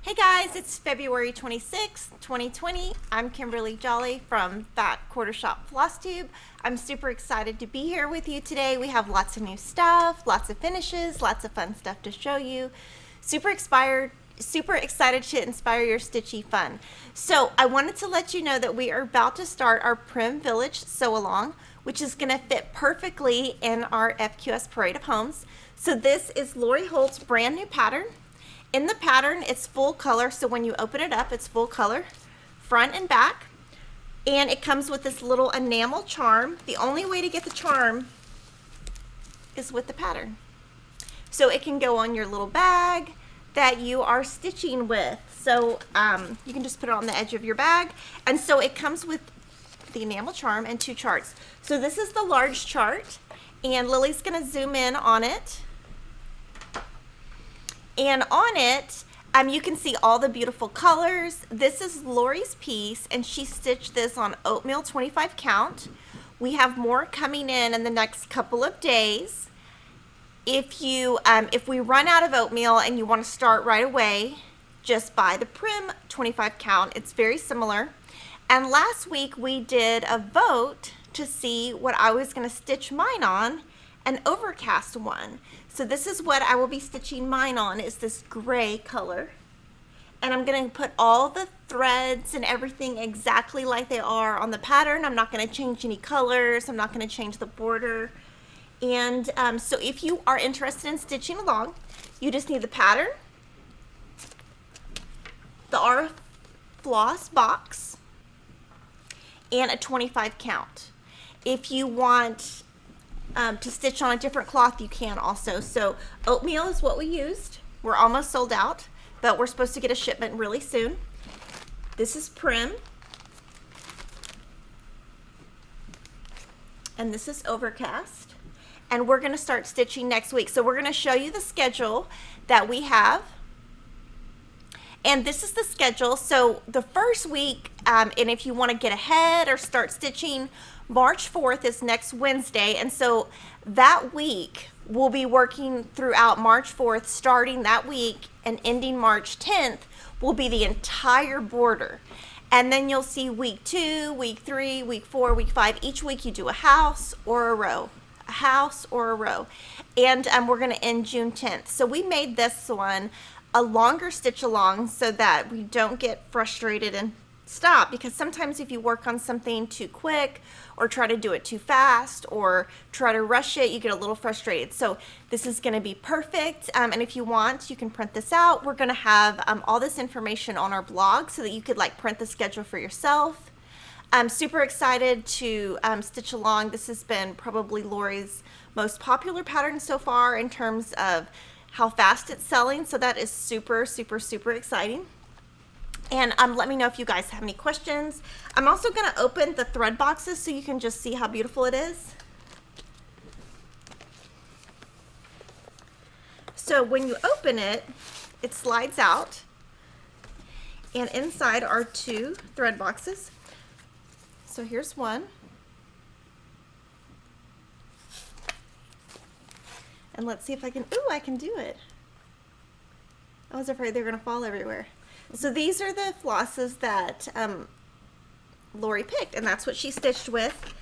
Hey guys, it's February 26th, 2020. I'm Kimberly Jolly from That Quarter Shop FlossTube. I'm super excited to be here with you today. We have lots of new stuff, lots of finishes, lots of fun stuff to show you. Super excited to inspire your stitchy fun. So I wanted to let you know that we are about to start our Prim Village Sew Along, which is going to fit perfectly in our FQS Parade of Homes. So this is Lori Holt's brand new pattern. In the pattern, it's full color, so when you open it up, it's full color, front and back. And it comes with this little enamel charm. The only way to get the charm is with the pattern. So it can go on your little bag that you are stitching with. So you can just put it on the edge of your bag. And so it comes with the enamel charm and two charts. So this is the large chart, and Lily's gonna zoom in on it. And on it, you can see all the beautiful colors. This is Lori's piece, and she stitched this on oatmeal 25 count. We have more coming in the next couple of days. If we run out of oatmeal and you want to start right away, just buy the Prim 25 count. It's very similar. And last week we did a vote to see what I was going to stitch mine on, an overcast one. So this is what I will be stitching mine on, is this gray color. And I'm going to put all the threads and everything exactly like they are on the pattern. I'm not going to change any colors. I'm not going to change the border. And so if you are interested in stitching along, you just need the pattern, the AuriFloss box, and a 25 count. If you want to stitch on a different cloth, you can also. So oatmeal is what we used. We're almost sold out, but we're supposed to get a shipment really soon. This is Prim, and this is overcast, and we're going to start stitching next week. So we're going to show you the schedule that we have, and this is the schedule. So the first week, and if you want to get ahead or start stitching, March 4th is next Wednesday, and so that week we'll be working throughout March 4th, starting that week and ending March 10th will be the entire border. And then you'll see week 2, week 3, week 4, week 5. Each week you do a house or a row, a house or a row. And we're going to end June 10th. So we made this one a longer stitch along so that we don't get frustrated and stop, because sometimes if you work on something too quick or try to do it too fast or try to rush it, you get a little frustrated. So this is going to be perfect, and if you want, you can print this out. We're going to have all this information on our blog so that you could print the schedule for yourself. I'm super excited to stitch along. This has been probably Lori's most popular pattern so far in terms of how fast it's selling, so that is super, super, super exciting. And let me know if you guys have any questions. I'm also going to open the thread boxes so you can just see how beautiful it is. So when you open it, it slides out, and inside are 2 thread boxes. So here's one. And let's see if I can, ooh, I can do it. I was afraid they were going to fall everywhere. So these are the flosses that Lori picked, and that's what she stitched with.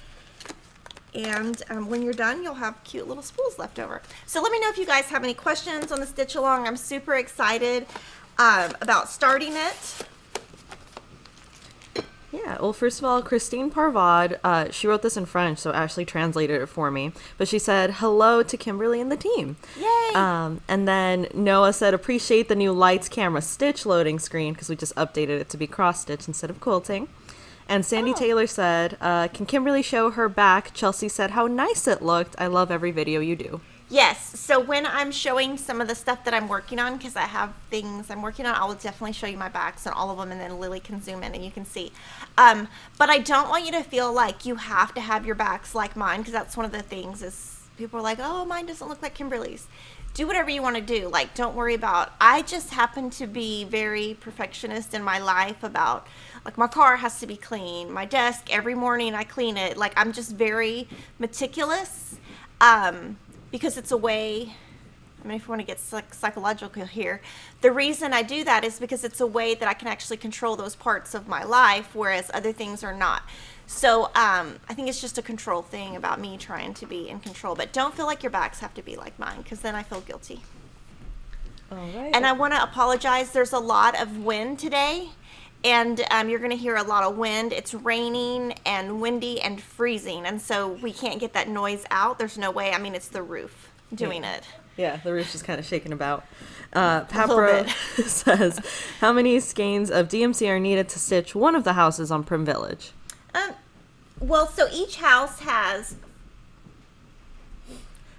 And when you're done, you'll have cute little spools left over. So let me know if you guys have any questions on the stitch along. I'm super excited about starting it. Yeah, well, first of all, Christine Parvad, she wrote this in French, so Ashley translated it for me. But she said, hello to Kimberly and the team. Yay! And then Noah said, appreciate the new lights, camera, stitch loading screen, because we just updated it to be cross-stitch instead of quilting. And Sandy Taylor said, can Kimberly show her back? Chelsea said, how nice it looked. I love every video you do. Yes, so when I'm showing some of the stuff that I'm working on, because I have things I'm working on, I will definitely show you my backs and all of them, and then Lily can zoom in and you can see. But I don't want you to feel like you have to have your backs like mine, because that's one of the things is people are like, oh, mine doesn't look like Kimberly's. Do whatever you want to do. Don't worry about, I just happen to be very perfectionist in my life about, my car has to be clean. My desk, every morning I clean it. I'm just very meticulous. Because it's a way I mean, if you want to get psychological here, the reason I do that is because it's a way that I can actually control those parts of my life, whereas other things are not. So I think it's just a control thing about me trying to be in control. But don't feel like your backs have to be like mine, because then I feel guilty. All right. And I want to apologize. There's a lot of wind today, and you're going to hear a lot of wind. It's raining and windy and freezing, and so we can't get that noise out. There's no way. I mean, it's the roof doing it. Yeah, the roof's just kind of shaking about. little Papro bit. says, how many skeins of DMC are needed to stitch one of the houses on Prim Village? Well, so each house has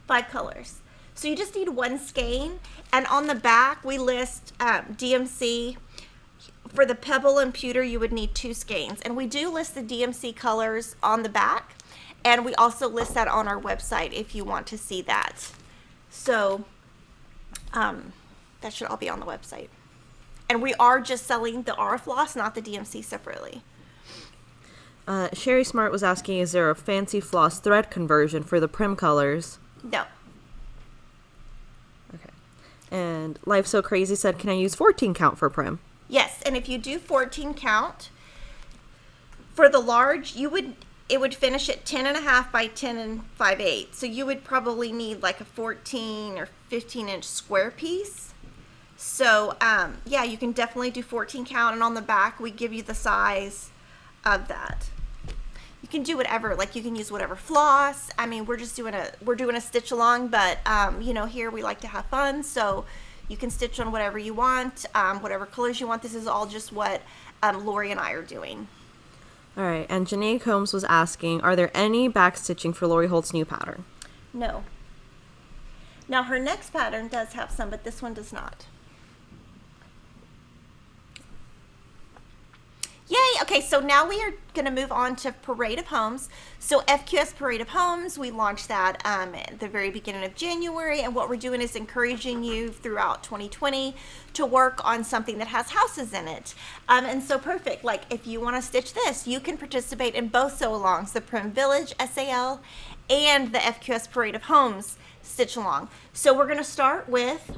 5 colors. So you just need 1 skein. And on the back, we list DMC. For the pebble and pewter, you would need 2 skeins. And we do list the DMC colors on the back. And we also list that on our website if you want to see that. So that should all be on the website. And we are just selling the AuriFloss, not the DMC separately. Sherry Smart was asking, is there a fancy floss thread conversion for the Prim colors? No. Okay. And Life So Crazy said, can I use 14 count for Prim? Yes, and if you do 14 count, for the large, it would finish at 10.5 by 10 5/8. So you would probably need like a 14 or 15 inch square piece. So yeah, you can definitely do 14 count, and on the back we give you the size of that. You can do whatever, like you can use whatever floss. I mean, we're doing a stitch along, but you know, here we like to have fun, so you can stitch on whatever you want, whatever colors you want. This is all just what Lori and I are doing. All right, and Janae Combs was asking, are there any back stitching for Lori Holt's new pattern? No. Now her next pattern does have some, but this one does not. Yay! Okay, so now we are going to move on to Parade of Homes. So FQS Parade of Homes, we launched that at the very beginning of January, and what we're doing is encouraging you throughout 2020 to work on something that has houses in it. And so perfect, like if you want to stitch this, you can participate in both sew-alongs, the Prim Village SAL and the FQS Parade of Homes Stitch Along. So we're going to start with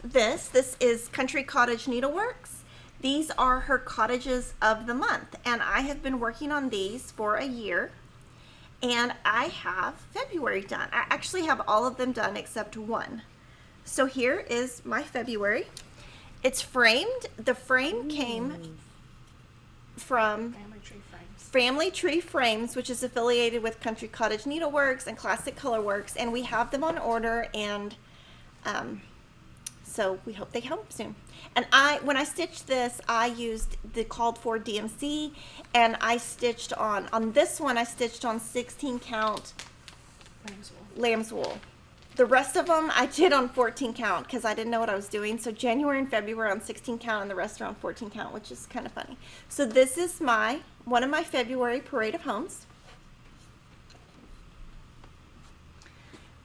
this. This is Country Cottage Needleworks. These are her cottages of the month, and I have been working on these for a year, and I have February done. I actually have all of them done except one. So here is my February. It's framed. The frame came from Family Tree Frames, which is affiliated with Country Cottage Needleworks and Classic Colorworks, and we have them on order, and so we hope they come soon. And when I stitched this, I used the called for DMC, and I stitched on this one, I stitched on 16 count Lambswool. The rest of them I did on 14 count because I didn't know what I was doing. So January and February on 16 count, and the rest are on 14 count, which is kind of funny. So this is one of my February Parade of Homes.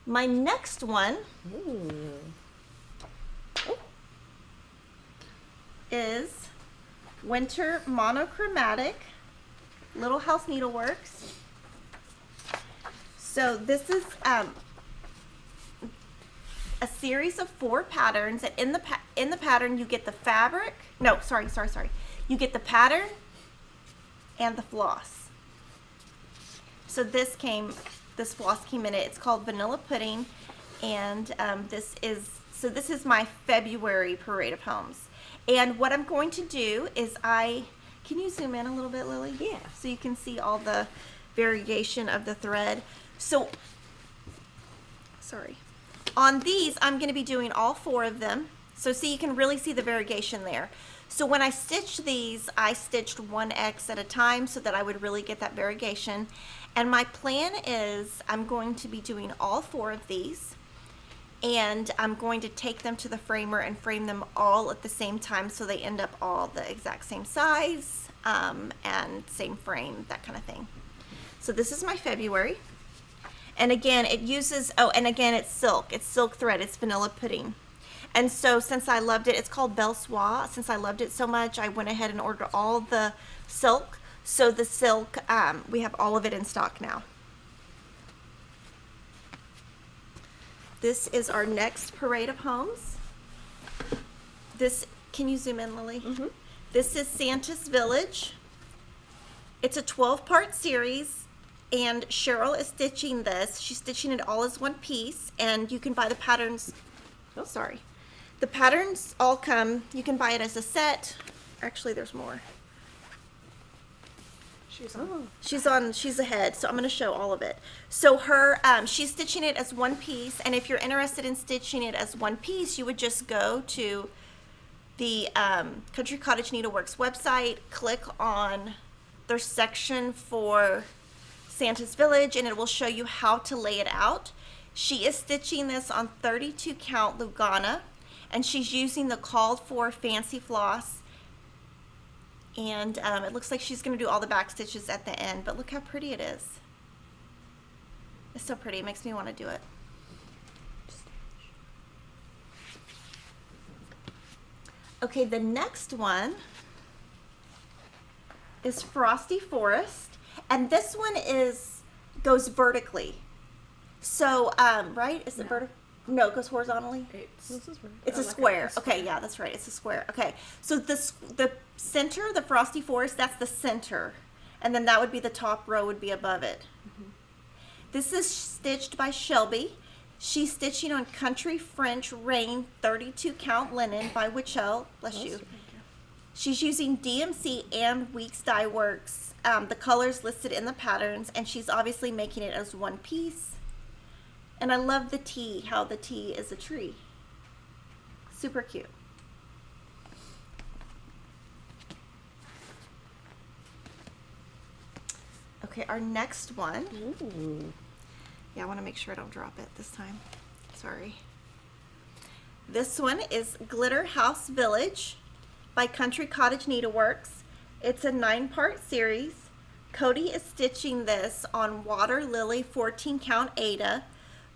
My next one is Winter Monochromatic Little House Needleworks. So this is a series of 4 patterns, and in the pattern you get the fabric. No, sorry. You get the pattern and the floss. So this floss came in it. It's called Vanilla Pudding, and this is my February Parade of Homes. And what I'm going to do is can you zoom in a little bit, Lily? Yeah. So you can see all the variation of the thread. So, sorry. On these, I'm going to be doing all 4 of them. So see, you can really see the variation there. So when I stitched these, I stitched 1x at a time so that I would really get that variegation. And my plan is I'm going to be doing all 4 of these, and I'm going to take them to the framer and frame them all at the same time so they end up all the exact same size and same frame, that kind of thing. So this is my February. And again, it uses, it's silk. It's silk thread. It's Vanilla Pudding. And so since I loved it, it's called Belle Soie. Since I loved it so much, I went ahead and ordered all the silk. So the silk, we have all of it in stock now. This is our next parade of homes. This, can you zoom in, Lily? Mm-hmm. This is Santa's Village. It's a 12-part series, and Cheryl is stitching this. She's stitching it all as one piece, and you can buy the patterns. Oh, sorry. The patterns all come, you can buy it as a set. Actually, there's more. She's ahead, so I'm going to show all of it. So she's stitching it as one piece, and if you're interested in stitching it as one piece, you would just go to the Country Cottage Needleworks website, click on their section for Santa's Village, and it will show you how to lay it out. She is stitching this on 32 count Lugana, and she's using the called for fancy floss. And it looks like she's going to do all the back stitches at the end, but look how pretty it is. It's so pretty, it makes me want to do it. Okay, the next one is Frosty Forest, and this one goes vertically. So, right? Is it vertical? No, it goes horizontally. It's a square. Okay, yeah, that's right. It's a square. Okay, so the center, the Frosty Forest, that's the center, and then that would be the top row would be above it. Mm-hmm. This is stitched by Shelby. She's stitching on Country French Rain 32 count linen by Wichell. Bless you. She's using DMC and Weeks Dye Works. The colors listed in the patterns, and she's obviously making it as one piece. And I love the T, how the T is a tree. Super cute. Okay, our next one. Ooh. Yeah, I want to make sure I don't drop it this time. Sorry. This one is Glitter House Village by Country Cottage Needleworks. It's a 9-part series. Cody is stitching this on Water Lily 14 count Aida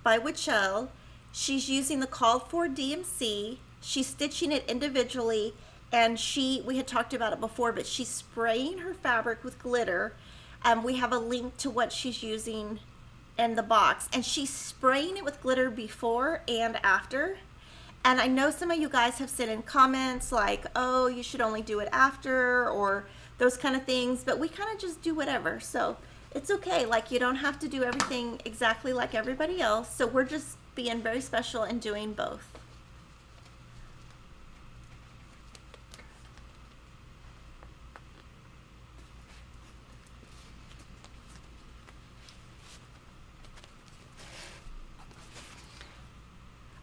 by Wichell. She's using the called for DMC. She's stitching it individually, and we had talked about it before, but she's spraying her fabric with glitter. We have a link to what she's using in the box, and she's spraying it with glitter before and after. And I know some of you guys have sent in comments like, oh, you should only do it after, or those kind of things, but we kind of just do whatever. So it's okay, like you don't have to do everything exactly like everybody else. So we're just being very special and doing both.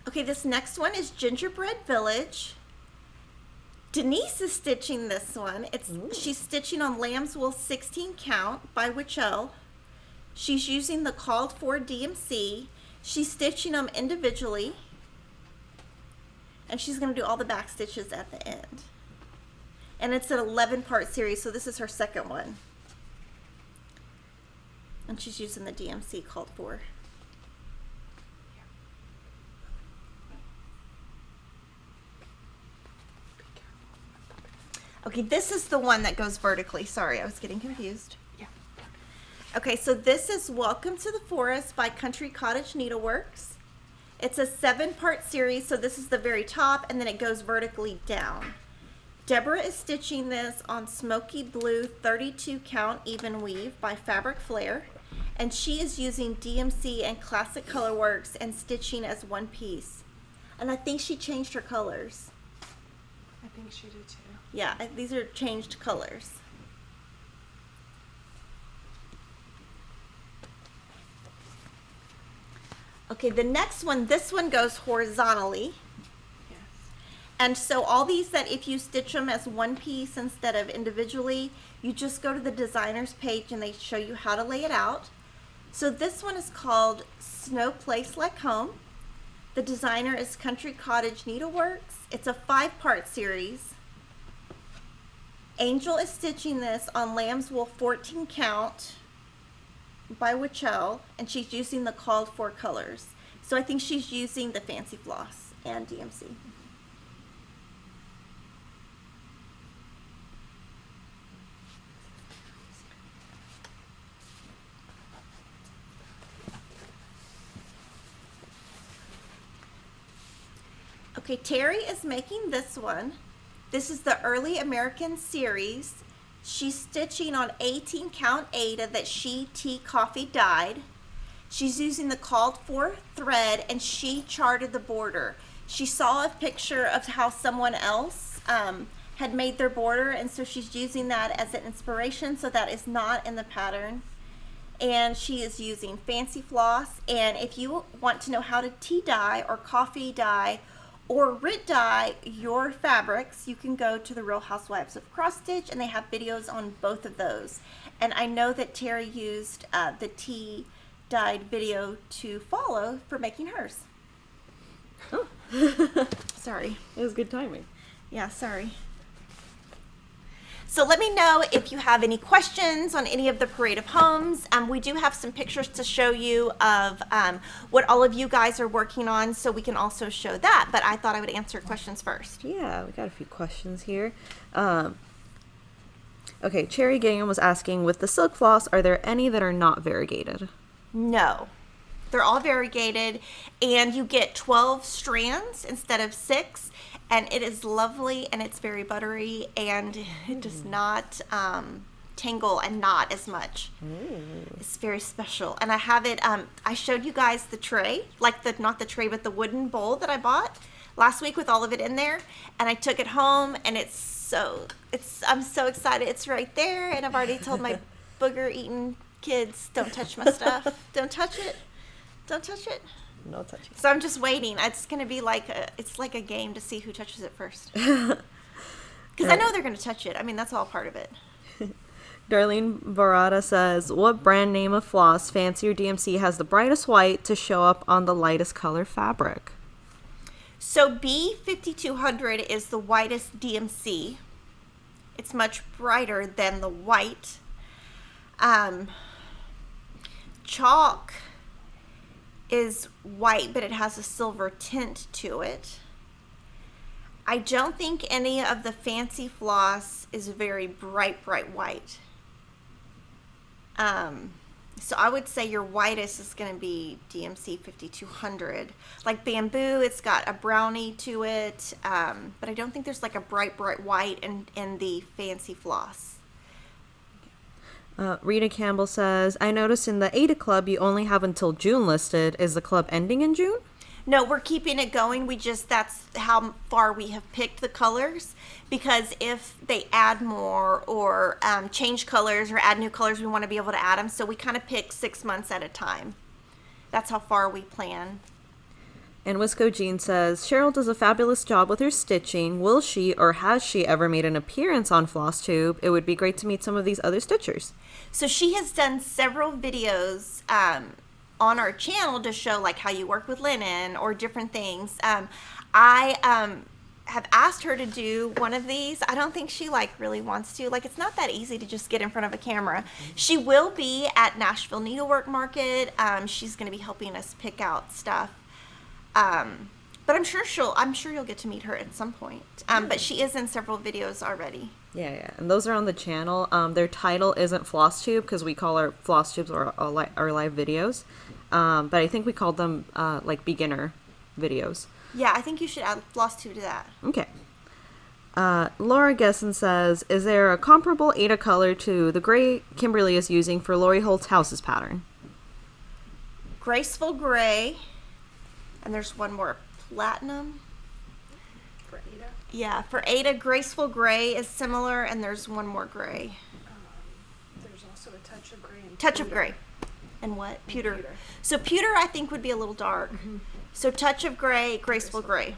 Okay, this next one is Gingerbread Village. Denise is stitching this one. She's stitching on Lambswool 16 count by Wichell. She's using the called for DMC. She's stitching them individually, and she's going to do all the back stitches at the end. And it's an 11-part series, so this is her second one. And she's using the DMC called for. Okay, this is the one that goes vertically. Sorry, I was getting confused. Yeah. Okay, so this is Welcome to the Forest by Country Cottage Needleworks. It's a 7-part series, so this is the very top, and then it goes vertically down. Deborah is stitching this on Smoky Blue 32 count even weave by Fabric Flair, and she is using DMC and Classic Colorworks and stitching as one piece. And I think she changed her colors. I think she did too. Yeah, these are changed colors. Okay, the next one, this one goes horizontally. Yes. And so all these that if you stitch them as one piece instead of individually, you just go to the designer's page and they show you how to lay it out. So this one is called Snow Place Like Home. The designer is Country Cottage Needleworks. It's a 5-part series. Angel is stitching this on Lambswool 14 count by Wichell, and she's using the called for colors. So I think she's using the Fancy Floss and DMC. Okay, Terry is making this one. This is the Early American series. She's stitching on 18 count Aida that she tea coffee dyed. She's using the called for thread, and she charted the border. She saw a picture of how someone else had made their border, and so she's using that as an inspiration. So that is not in the pattern. And she is using fancy floss. And if you want to know how to tea dye or coffee dye or Rit dye your fabrics, you can go to the Real Housewives of Cross Stitch, and they have videos on both of those. And I know that Terry used the tea dyed video to follow for making hers. Oh. Sorry. It was good timing. Yeah, sorry. So let me know if you have any questions on any of the Parade of Homes. We do have some pictures to show you of what all of you guys are working on, so we can also show that. But I thought I would answer questions first. Yeah, we got a few questions here. Okay, Cherry Gingham was asking, with the silk floss, are there any that are not variegated? No. They're all variegated, and you get 12 strands instead of 6. And it is lovely, and it's very buttery, and it does not tangle and knot as much. It's very special. And I have it, I showed you guys the tray, like not the tray, but the wooden bowl that I bought last week with all of it in there. And I took it home, and I'm so excited. It's right there, and I've already told my booger-eating kids, don't touch my stuff. Don't touch it. Don't touch it. No touching. So I'm just waiting. It's going to be like a game to see who touches it first. Because I know they're going to touch it. I mean, that's all part of it. Darlene Barada says, what brand name of floss, fancy or DMC, has the brightest white to show up on the lightest color fabric? So B5200 is the whitest DMC. It's much brighter than the white. Chalk is white, but it has a silver tint to it. I don't think any of the fancy floss is very bright white. So I would say your whitest is going to be DMC 5200. Like bamboo, it's got a brownie to it, but I don't think there's like a bright white in the fancy floss. Rita Campbell says, I noticed in the Aida Club you only have until June listed. Is the club ending in June? No, we're keeping it going. That's how far we have picked the colors, because if they add more or change colors or add new colors, we want to be able to add them. So we kind of pick 6 months at a time. That's how far we plan. And Wisco Jean says, Cheryl does a fabulous job with her stitching. Will she or has she ever made an appearance on FlossTube? It would be great to meet some of these other stitchers. So she has done several videos on our channel to show like how you work with linen or different things. I have asked her to do one of these. I don't think she really wants to. It's not that easy to just get in front of a camera. She will be at Nashville Needlework Market. She's going to be helping us pick out stuff. But I'm sure you'll get to meet her at some point. But she is in several videos already. Yeah, and those are on the channel. Their title isn't FlossTube because we call our FlossTubes our live videos. But I think we called them beginner videos. Yeah, I think you should add FlossTube to that. Okay. Laura Gesson says, is there a comparable Aida color to the gray Kimberly is using for Lori Holt's Houses pattern? Graceful Gray. And there's one more, Platinum. For Aida? Yeah, for Aida, Graceful Gray is similar, and there's one more gray. There's also a touch of gray. And Touch of pewter. gray. And what? Pewter. Pewter. So pewter, I think, would be a little dark. Mm-hmm. So touch of gray, graceful gray.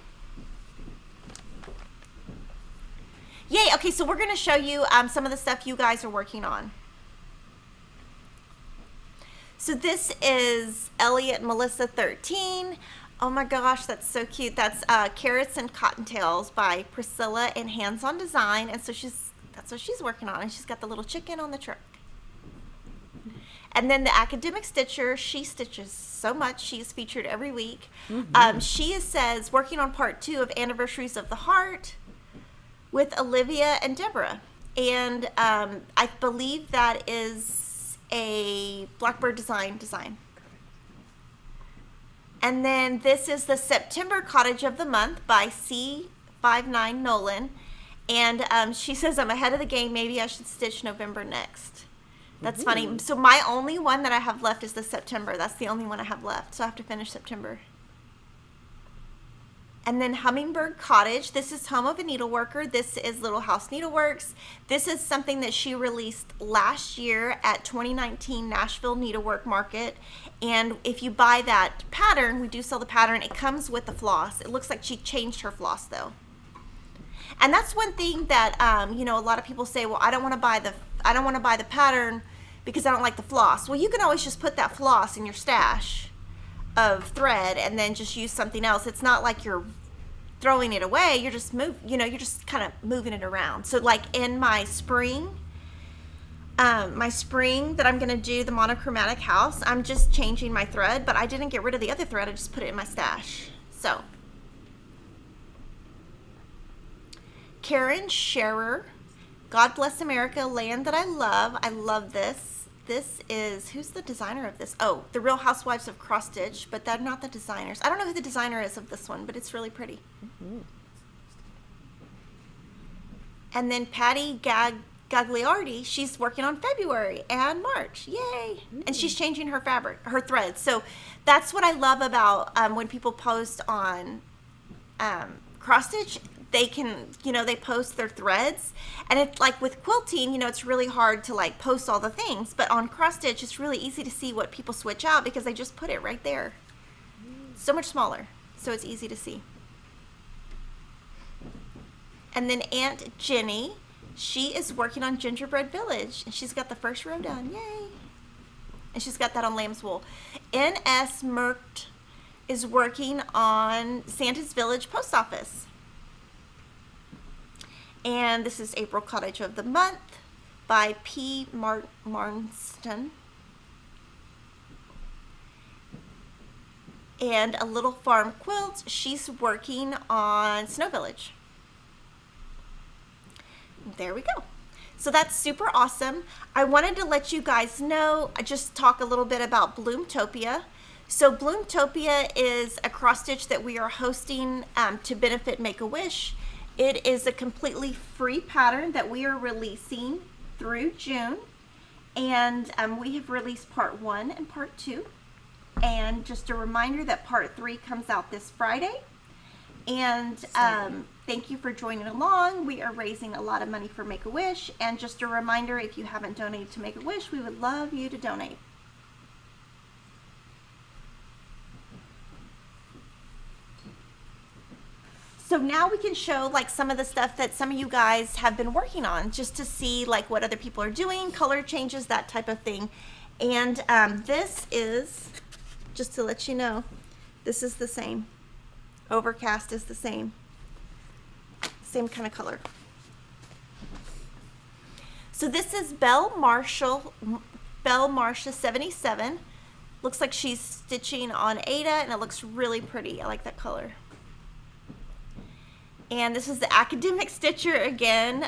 Yay! Okay, so we're going to show you some of the stuff you guys are working on. So this is Elliot Melissa 13. Oh my gosh, that's so cute. That's Carrots and Cottontails by Priscilla and Hands On Design. And so that's what she's working on. And she's got the little chicken on the truck. And then the Academic Stitcher, she stitches so much. She's featured every week. Mm-hmm. She says, working on part 2 of Anniversaries of the Heart with Olivia and Deborah. And I believe that is a Blackbird design. And then this is the September Cottage of the Month by C59 Nolan. And she says, I'm ahead of the game. Maybe I should stitch November next. That's funny. So my only one that I have left is the September. That's the only one I have left. So I have to finish September. And then Hummingbird Cottage. This is Home of a Needleworker. This is Little House Needleworks. This is something that she released last year at 2019 Nashville Needlework Market. And if you buy that pattern, we do sell the pattern, it comes with the floss. It looks like she changed her floss though. And that's one thing that you know, a lot of people say, well, I don't want to buy the pattern because I don't like the floss. Well, you can always just put that floss in your stash of thread and then just use something else. It's not like you're throwing it away. You're just you're just kind of moving it around. So like in my spring that I'm going to do the monochromatic house, I'm just changing my thread, but I didn't get rid of the other thread. I just put it in my stash. So Karen Scherer, God Bless America, Land That I Love. I love this. This is, who's the designer of this? Oh, the Real Housewives of Cross Stitch, but they're not the designers. I don't know who the designer is of this one, but it's really pretty. And then Patty Gagliardi, she's working on February and March. Yay! And she's changing her fabric, her threads. So that's what I love about when people post on cross stitch. They can, you know, they post their threads, and it's like with quilting, you know, it's really hard to like post all the things, but on cross stitch, it's really easy to see what people switch out because they just put it right there. So much smaller, so it's easy to see. And then Aunt Jenny, she is working on Gingerbread Village, and she's got the first row done, yay! And she's got that on Lambswool. N.S. Merkt is working on Santa's Village Post Office. And this is April Cottage of the Month by P. Marston. And A Little Farm Quilt, she's working on Snow Village. There we go. So that's super awesome. I wanted to let you guys know, I just talk a little bit about Bloomtopia. So Bloomtopia is a cross stitch that we are hosting to benefit Make-A-Wish. It is a completely free pattern that we are releasing through June. And we have released part 1 and part 2. And just a reminder that part 3 comes out this Friday. And thank you for joining along. We are raising a lot of money for Make-A-Wish. And just a reminder, if you haven't donated to Make-A-Wish, we would love you to donate. So now we can show like some of the stuff that some of you guys have been working on, just to see like what other people are doing, color changes, that type of thing. And this is, just to let you know, this is the same. Overcast is the same kind of color. So this is Belle Marcia 77. Looks like she's stitching on Aida, and it looks really pretty. I like that color. And this is the Academic Stitcher again.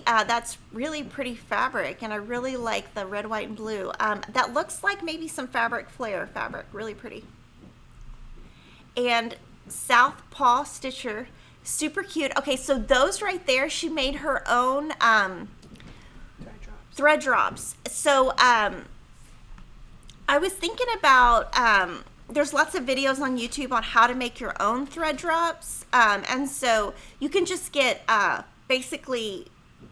That's really pretty fabric, and I really like the red, white, and blue. That looks like maybe some fabric flare fabric, really pretty. And Southpaw Stitcher, super cute. Okay, so those right there, she made her own thread drops. So I was thinking about there's lots of videos on YouTube on how to make your own thread drops. And so you can just get, basically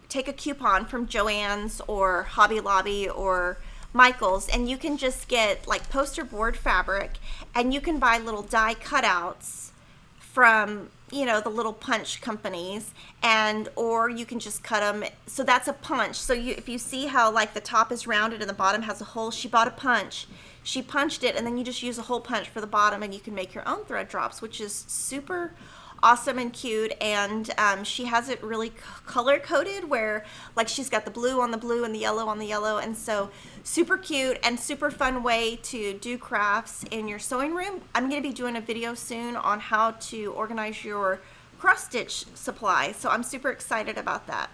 take a coupon from Joann's or Hobby Lobby or Michael's, and you can just get like poster board fabric, and you can buy little die cutouts from, you know, the little punch companies, and or you can just cut them. So that's a punch. So if you see how like the top is rounded and the bottom has a hole, she bought a punch. She punched it, and then you just use a hole punch for the bottom, and you can make your own thread drops, which is super awesome and cute. And she has it really color coded, where like she's got the blue on the blue and the yellow on the yellow, and so super cute and super fun way to do crafts in your sewing room. I'm going to be doing a video soon on how to organize your cross stitch supply, so I'm super excited about that.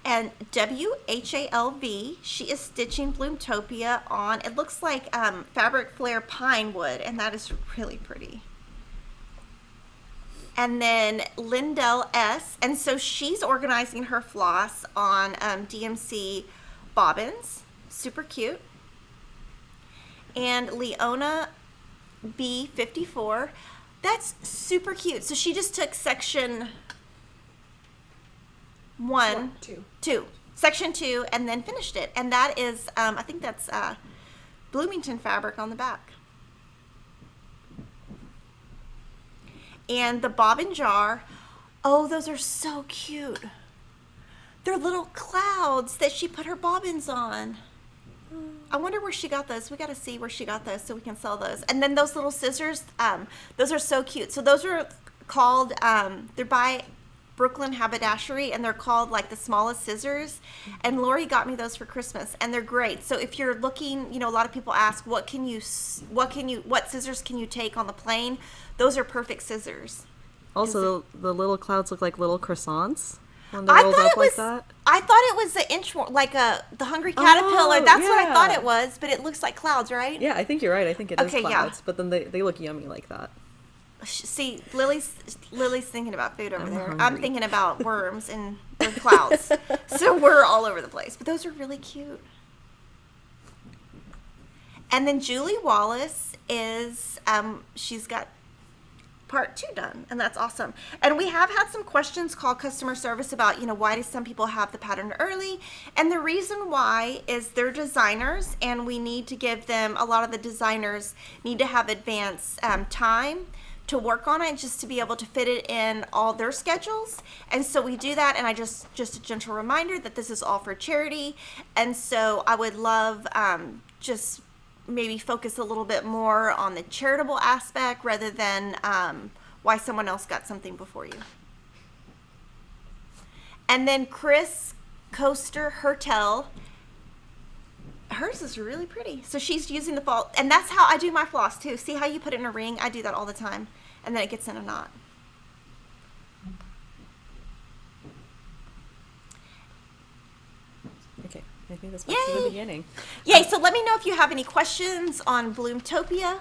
And WHALV, she is stitching Bloomtopia on, it looks like Fabric Flare Pine Wood, and that is really pretty. And then Lindell S, and so she's organizing her floss on DMC bobbins, super cute. And Leona B54, that's super cute. So she just took section section 2, and then finished it. And that is, I think that's Bloomington fabric on the back. And the bobbin jar, oh, those are so cute. They're little clouds that she put her bobbins on. I wonder where she got those. We got to see where she got those so we can sell those. And then those little scissors, those are so cute. So those are called, they're by Brooklyn Haberdashery, and they're called like the smallest scissors. And Lori got me those for Christmas, and they're great. So if you're looking, you know, a lot of people ask, what scissors can you take on the plane? Those are perfect scissors. Also, the little clouds look like little croissants when they're rolled up like that. I thought it was the inchworm, like the hungry caterpillar. That's what I thought it was, but it looks like clouds, right? Yeah, I think you're right. I think it is clouds, yeah. But then they look yummy like that. See, Lily's thinking about food over there. Hungry. I'm thinking about worms and clouds. So we're all over the place. But those are really cute. And then Julie Wallace is, she's got part 2 done, and that's awesome. And we have had some questions call customer service about, you know, why do some people have the pattern early? And the reason why is they're designers, and we need to give them, a lot of the designers need to have advance time to work on it, just to be able to fit it in all their schedules. And so we do that, and I just a gentle reminder that this is all for charity. And so I would love just maybe focus a little bit more on the charitable aspect rather than why someone else got something before you. And then Chris Coaster Hertel, hers is really pretty. So she's using the fall, and that's how I do my floss too. See how you put it in a ring? I do that all the time, and then it gets in a knot. Okay, I think that's back to the beginning. Yay! So let me know if you have any questions on Bloomtopia.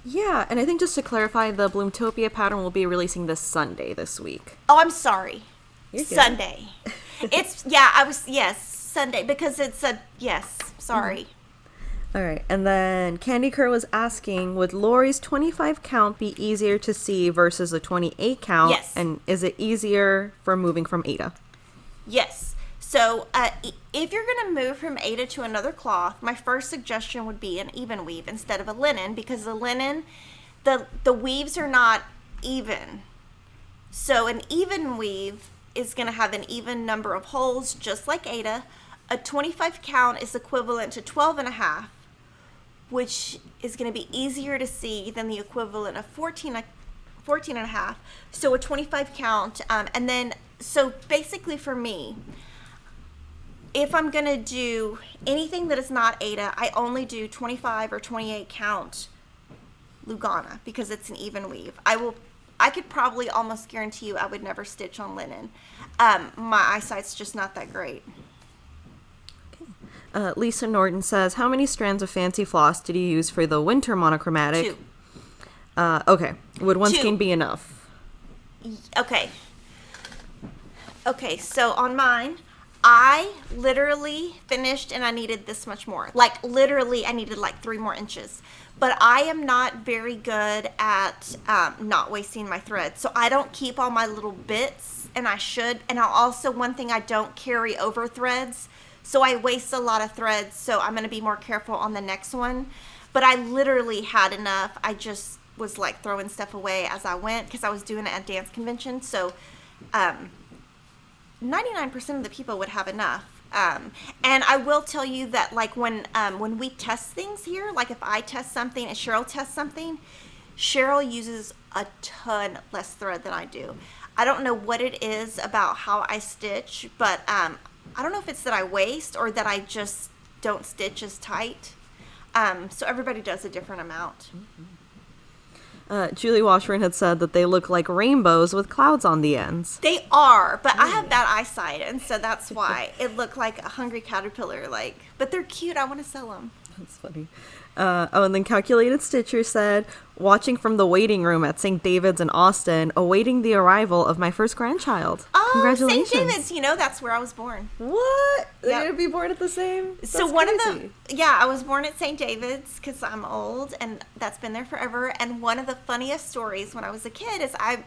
Yeah, and I think just to clarify, the Bloomtopia pattern will be releasing this Sunday this week. Oh, I'm sorry. You're good. Sunday. Sunday, because it's sorry. All right, and then Candy Kerr was asking, would Lori's 25 count be easier to see versus a 28 count? Yes. And is it easier for moving from Aida? Yes. So if you're going to move from Aida to another cloth, my first suggestion would be an even weave instead of a linen, because the linen, the weaves are not even. So an even weave is going to have an even number of holes, just like Aida. A 25 count is equivalent to 12 and a half, which is going to be easier to see than the equivalent of 14 and a half. So a 25 count, and then, so basically for me, if I'm going to do anything that is not Aida, I only do 25 or 28 count Lugana, because it's an even weave. I could probably almost guarantee you I would never stitch on linen. My eyesight's just not that great. Lisa Norton says, how many strands of fancy floss did you use for the winter monochromatic? 2. Okay. Would one 2. skein be enough? Okay, so on mine, I literally finished and I needed this much more. Like, literally, I needed like 3 more inches. But I am not very good at not wasting my thread. So I don't keep all my little bits, and I should. And I'll also, one thing, I don't carry over threads. So I waste a lot of threads, so I'm going to be more careful on the next one. But I literally had enough. I just was like throwing stuff away as I went because I was doing it at dance convention. So 99% of the people would have enough. And I will tell you that, like, when we test things here, like if I test something and Cheryl tests something, Cheryl uses a ton less thread than I do. I don't know what it is about how I stitch, but I don't know if it's that I waste or that I just don't stitch as tight. So everybody does a different amount. Julie Washburn had said that they look like rainbows with clouds on the ends. They are, but I have bad eyesight, and so that's why it looked like a hungry caterpillar. Like, but they're cute. I want to sell them. That's funny. And then Calculated Stitcher said, watching from the waiting room at St. David's in Austin, awaiting the arrival of my first grandchild. Oh, Congratulations. St. David's. That's where I was born. What? They're Yep. going to be born at the same? That's So one crazy. I was born at St. David's because I'm old, and that's been there forever. And one of the funniest stories when I was a kid is I'm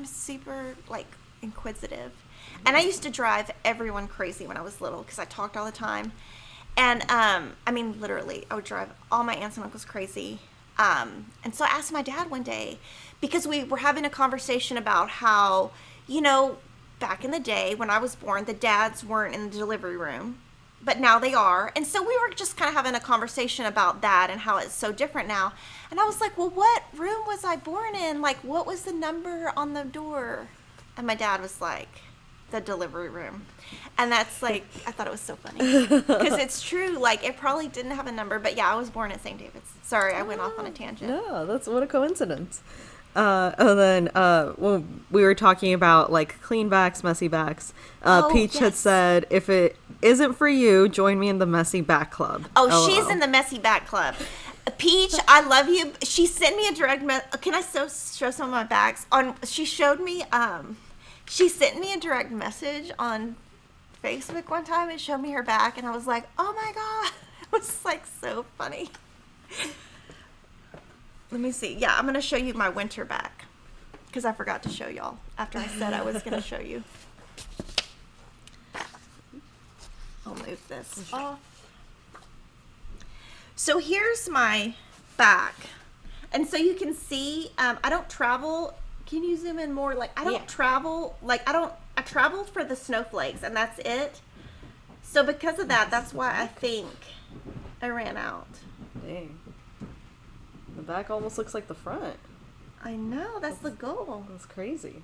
super like inquisitive, and I used to drive everyone crazy when I was little because I talked all the time. And, I mean, literally, I would drive all my aunts and uncles crazy. And so I asked my dad one day, because we were having a conversation about how, back in the day when I was born, the dads weren't in the delivery room, but now they are. And so we were just kind of having a conversation about that and how it's so different now. And I was like, well, what room was I born in? Like, what was the number on the door? And my dad was like, the delivery room. And that's like, I thought it was so funny because it's true. Like, it probably didn't have a number, but yeah, I was born at St. David's. Sorry, I went off on a tangent. No, that's what a coincidence. And then when we were talking about like clean backs, messy backs, Peach had yes. said, if it isn't for you, join me in the messy back club. Oh, LOL. she's in the messy back club. Peach, I love you. She sent me a direct Can I show some of my backs? She showed me, she sent me a direct message on Facebook one time and showed me her back, and I was like, oh my God. It was like so funny. Let me see. Yeah, I'm going to show you my winter back because I forgot to show y'all after I said I was going to show you. I'll move this off. So here's my back. And so you can see, I don't travel. Can you zoom in more? Like, I don't travel. Like, I traveled for the snowflakes, and that's it. So because of that, that's why I think I ran out. Dang. The back almost looks like the front. I know, that's the goal. That's crazy.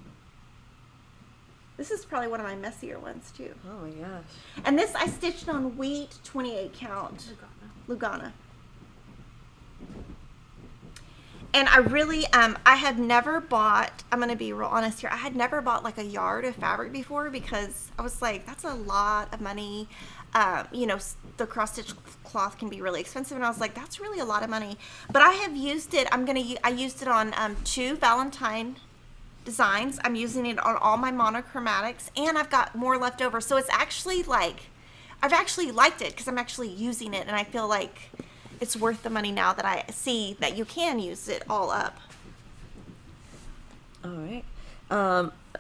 This is probably one of my messier ones, too. Oh my gosh. And this I stitched on wheat 28 count. Lugana. And I really, I had never bought, I'm going to be real honest here, I had never bought like a yard of fabric before because I was like, that's a lot of money. The cross-stitch cloth can be really expensive. And I was like, that's really a lot of money. But I have used it, I used it on 2 Valentine designs. I'm using it on all my monochromatics, and I've got more left over. So it's actually like, I've actually liked it because I'm actually using it, and I feel like it's worth the money now that I see that you can use it all up. All right.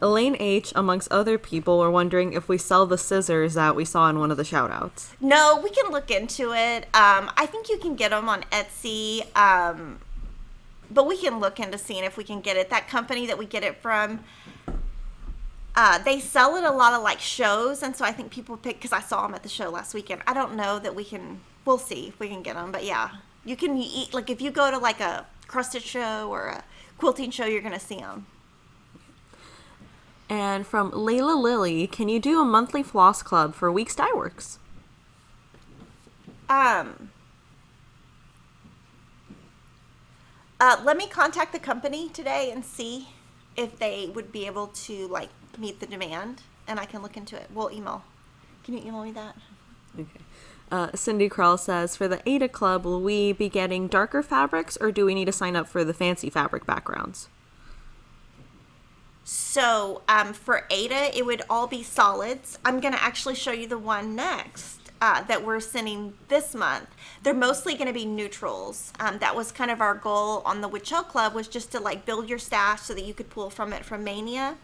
Elaine H, amongst other people, were wondering if we sell the scissors that we saw in one of the shout-outs. No, we can look into it. I think you can get them on Etsy, but we can look into seeing if we can get it. That company that we get it from, they sell it a lot of like shows, and so I think people pick, because I saw them at the show last weekend. I don't know that we can, we'll see if we can get them, but yeah. You can eat, like if you go to like a cross-stitch show or a quilting show, you're going to see them. And from Layla Lilly, can you do a monthly floss club for Weeks Dye Works? Let me contact the company today and see if they would be able to like meet the demand, and I can look into it. We'll email. Can you email me that? Okay. Cindy Krell says, for the Aida Club, will we be getting darker fabrics, or do we need to sign up for the fancy fabric backgrounds? So for Aida, it would all be solids. I'm going to actually show you the one next that we're sending this month. They're mostly going to be neutrals. That was kind of our goal on the Wichell Club, was just to like build your stash so that you could pull from it from Mania.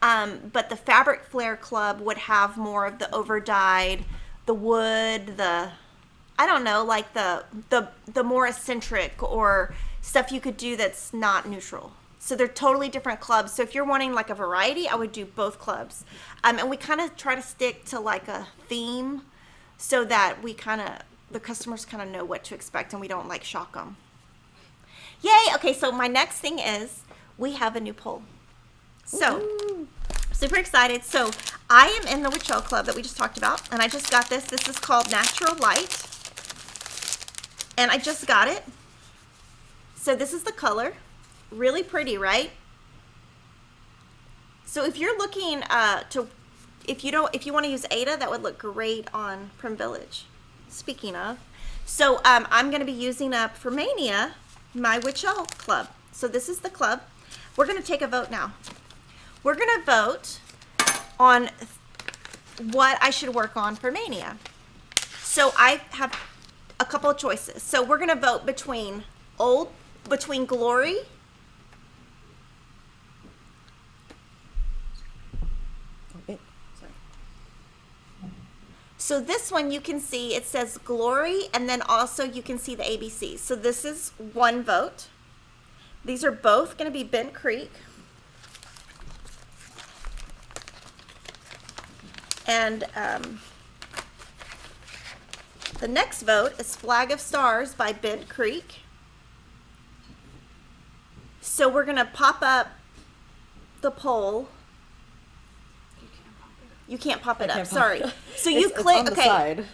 But the Fabric Flare Club would have more of the over-dyed, the wood, the, I don't know, like the more eccentric or stuff you could do that's not neutral. So they're totally different clubs. So if you're wanting like a variety, I would do both clubs. And we kind of try to stick to like a theme so that we kind of, the customers kind of know what to expect and we don't like shock them. Yay! Okay, so my next thing is we have a new pole. So, Ooh. Super excited. So I am in the Wichell Club that we just talked about, and I just got this. This is called Natural Light, and I just got it. So this is the color. Really pretty, right? So if you're looking if you want to use Aida, that would look great on Prim Village. Speaking of, so I'm going to be using up for Mania my Witch Elf Club. So this is the club. We're going to take a vote now. We're going to vote on what I should work on for Mania. So I have a couple of choices. So we're going to vote between Glory. So this one you can see it says Glory, and then also you can see the ABCs. So this is one vote. These are both going to be Bent Creek. And the next vote is Flag of Stars by Bent Creek. So we're going to pop up the poll. You can't pop it up. Sorry. So you click. It's on the Okay. side.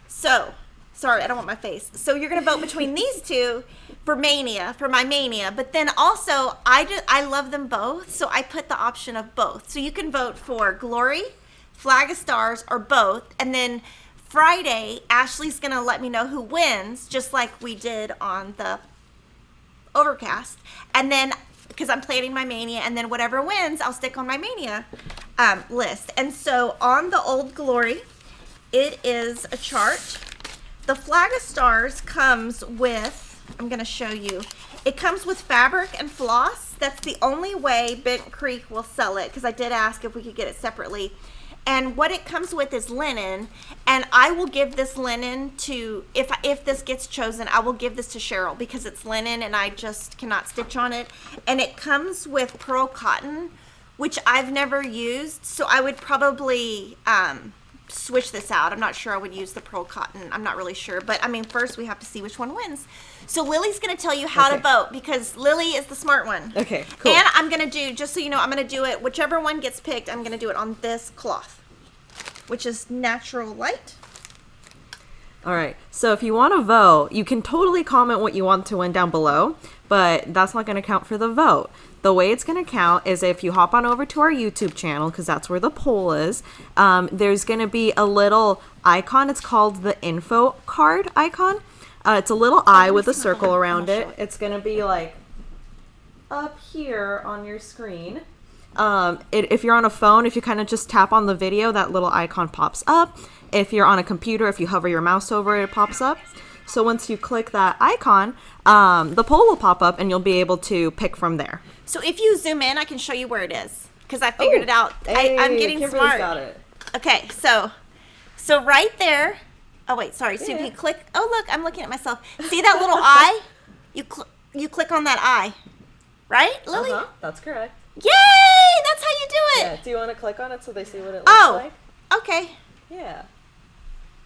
So, sorry, I don't want my face. So you're going to vote between these two for Mania, for my Mania. But then also, I love them both, so I put the option of both. So you can vote for Glory, Flag of Stars, or both. And then Friday, Ashley's going to let me know who wins, just like we did on the Overcast. And then, because I'm planning my Mania, and then whatever wins, I'll stick on my Mania list. And so on the Old Glory, it is a chart. The Flag of Stars comes with, I'm going to show you, it comes with fabric and floss. That's the only way Bent Creek will sell it, because I did ask if we could get it separately. And what it comes with is linen, and I will give this linen to, if this gets chosen, I will give this to Cheryl because it's linen and I just cannot stitch on it. And it comes with pearl cotton, which I've never used, so I would probably switch this out. I'm not sure I would use the pearl cotton. I'm not really sure, but I mean, first we have to see which one wins. So Lily's going to tell you how to vote because Lily is the smart one. Okay, cool. And I'm going to do, just so you know, I'm going to do it, whichever one gets picked, I'm going to do it on this cloth, which is Natural Light. All right. So if you want to vote, you can totally comment what you want to win down below, but that's not going to count for the vote. The way it's going to count is if you hop on over to our YouTube channel, because that's where the poll is, there's going to be a little icon. It's called the info card icon. It's a little eye with a circle around it. It's going to be like up here on your screen. If you're on a phone, if you kind of just tap on the video, that little icon pops up. If you're on a computer, if you hover your mouse over it, it pops up. So once you click that icon, the poll will pop up and you'll be able to pick from there. So if you zoom in, I can show you where it is because I figured it out. Hey, I'm getting Kimberly's smart. got it. Okay, so right there. Oh wait, sorry. So if you click, oh look, I'm looking at myself. See that little eye? You click on that eye, right, Lily? That's correct. Yay! That's how you do it. Yeah. Do you want to click on it so they see what it looks Oh, like? okay. Yeah.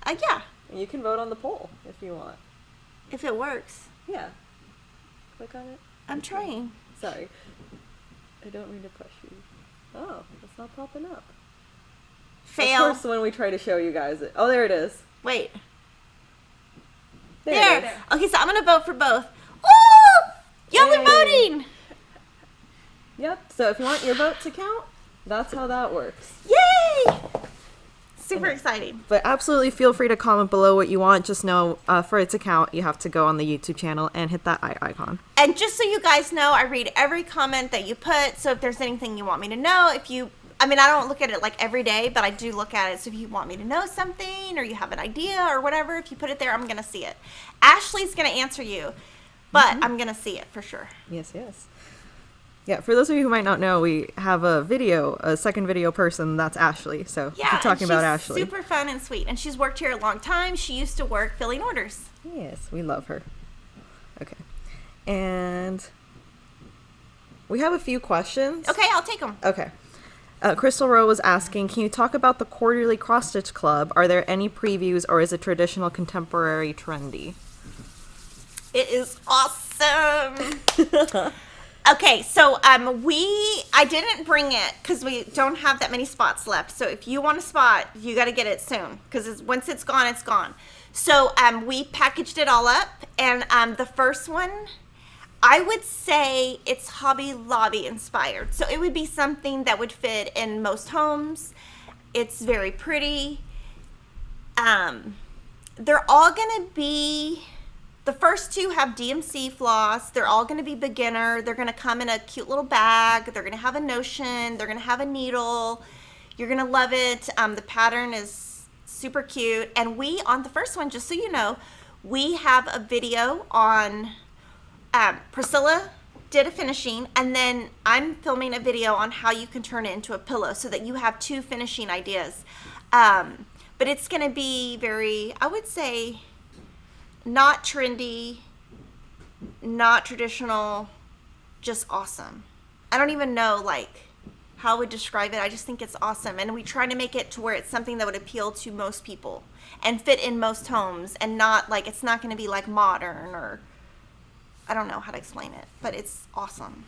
Yeah. You can vote on the poll if you want. If it works, Yeah. Click on it. I'm trying. Sorry. I don't mean to push you. Oh, it's not popping up. Fail. Of course, when we try to show you guys it. Oh, there it is. Wait. There. It There. is. Okay, so I'm gonna vote for both. Woo! Y'all are Yay. voting. Yep. So if you want your vote to count, that's how that works. Yay! Super exciting. But absolutely feel free to comment below what you want. Just know for it to count, you have to go on the YouTube channel and hit that eye icon. And just so you guys know, I read every comment that you put. So if there's anything you want me to know, I don't look at it like every day, but I do look at it. So if you want me to know something or you have an idea or whatever, if you put it there, I'm going to see it. Ashley's going to answer you, but I'm going to see it for sure. Yes, yes. Yeah, for those of you who might not know, we have a second video person, that's Ashley. So Yeah, we're talking about Ashley. Super fun and sweet. And she's worked here a long time. She used to work filling orders. Yes, we love her. Okay. And we have a few questions. Okay, I'll take them. Okay. Crystal Rowe was asking, can you talk about the quarterly cross-stitch club? Are there any previews or is it traditional, contemporary, trendy? It is awesome. Okay, so I didn't bring it because we don't have that many spots left. So if you want a spot, you got to get it soon because once it's gone, it's gone. So we packaged it all up, and the first one, I would say it's Hobby Lobby inspired. So it would be something that would fit in most homes. It's very pretty. They're all going to be, the first two have DMC floss. They're all going to be beginner. They're going to come in a cute little bag. They're going to have a notion. They're going to have a needle. You're going to love it. The pattern is super cute. And we, on the first one, just so you know, we have a video on, Priscilla did a finishing, and then I'm filming a video on how you can turn it into a pillow so that you have two finishing ideas. But it's going to be very, I would say, not trendy, not traditional, just awesome. I don't even know like how I would describe it. I just think it's awesome. And we try to make it to where it's something that would appeal to most people and fit in most homes, and not like, it's not going to be like modern, or I don't know how to explain it, but it's awesome.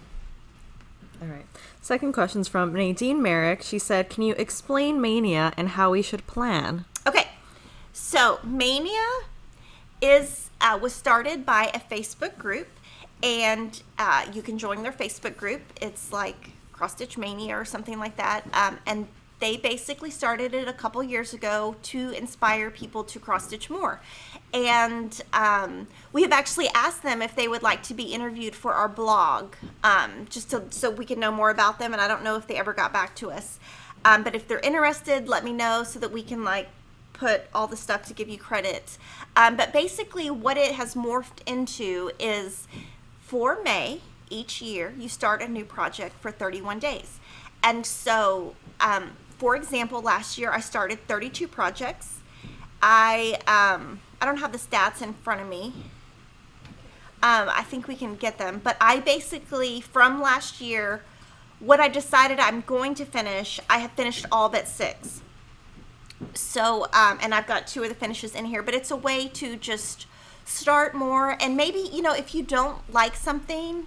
All right. Second question's from Nadine Merrick. She said, can you explain Mania and how we should plan? Okay, so Mania is was started by a Facebook group, and you can join their Facebook group. It's like Cross Stitch Mania or something like that, and they basically started it a couple years ago to inspire people to cross stitch more. And we have actually asked them if they would like to be interviewed for our blog, just so we can know more about them. And I don't know if they ever got back to us. But if they're interested, let me know so that we can like put all the stuff to give you credit. But basically what it has morphed into is, for May each year, you start a new project for 31 days. And so, for example, last year I started 32 projects. I don't have the stats in front of me. I think we can get them. But I basically, from last year, what I decided I'm going to finish, I have finished all but 6. So, and I've got 2 of the finishes in here. But it's a way to just start more. And maybe, you know, if you don't like something,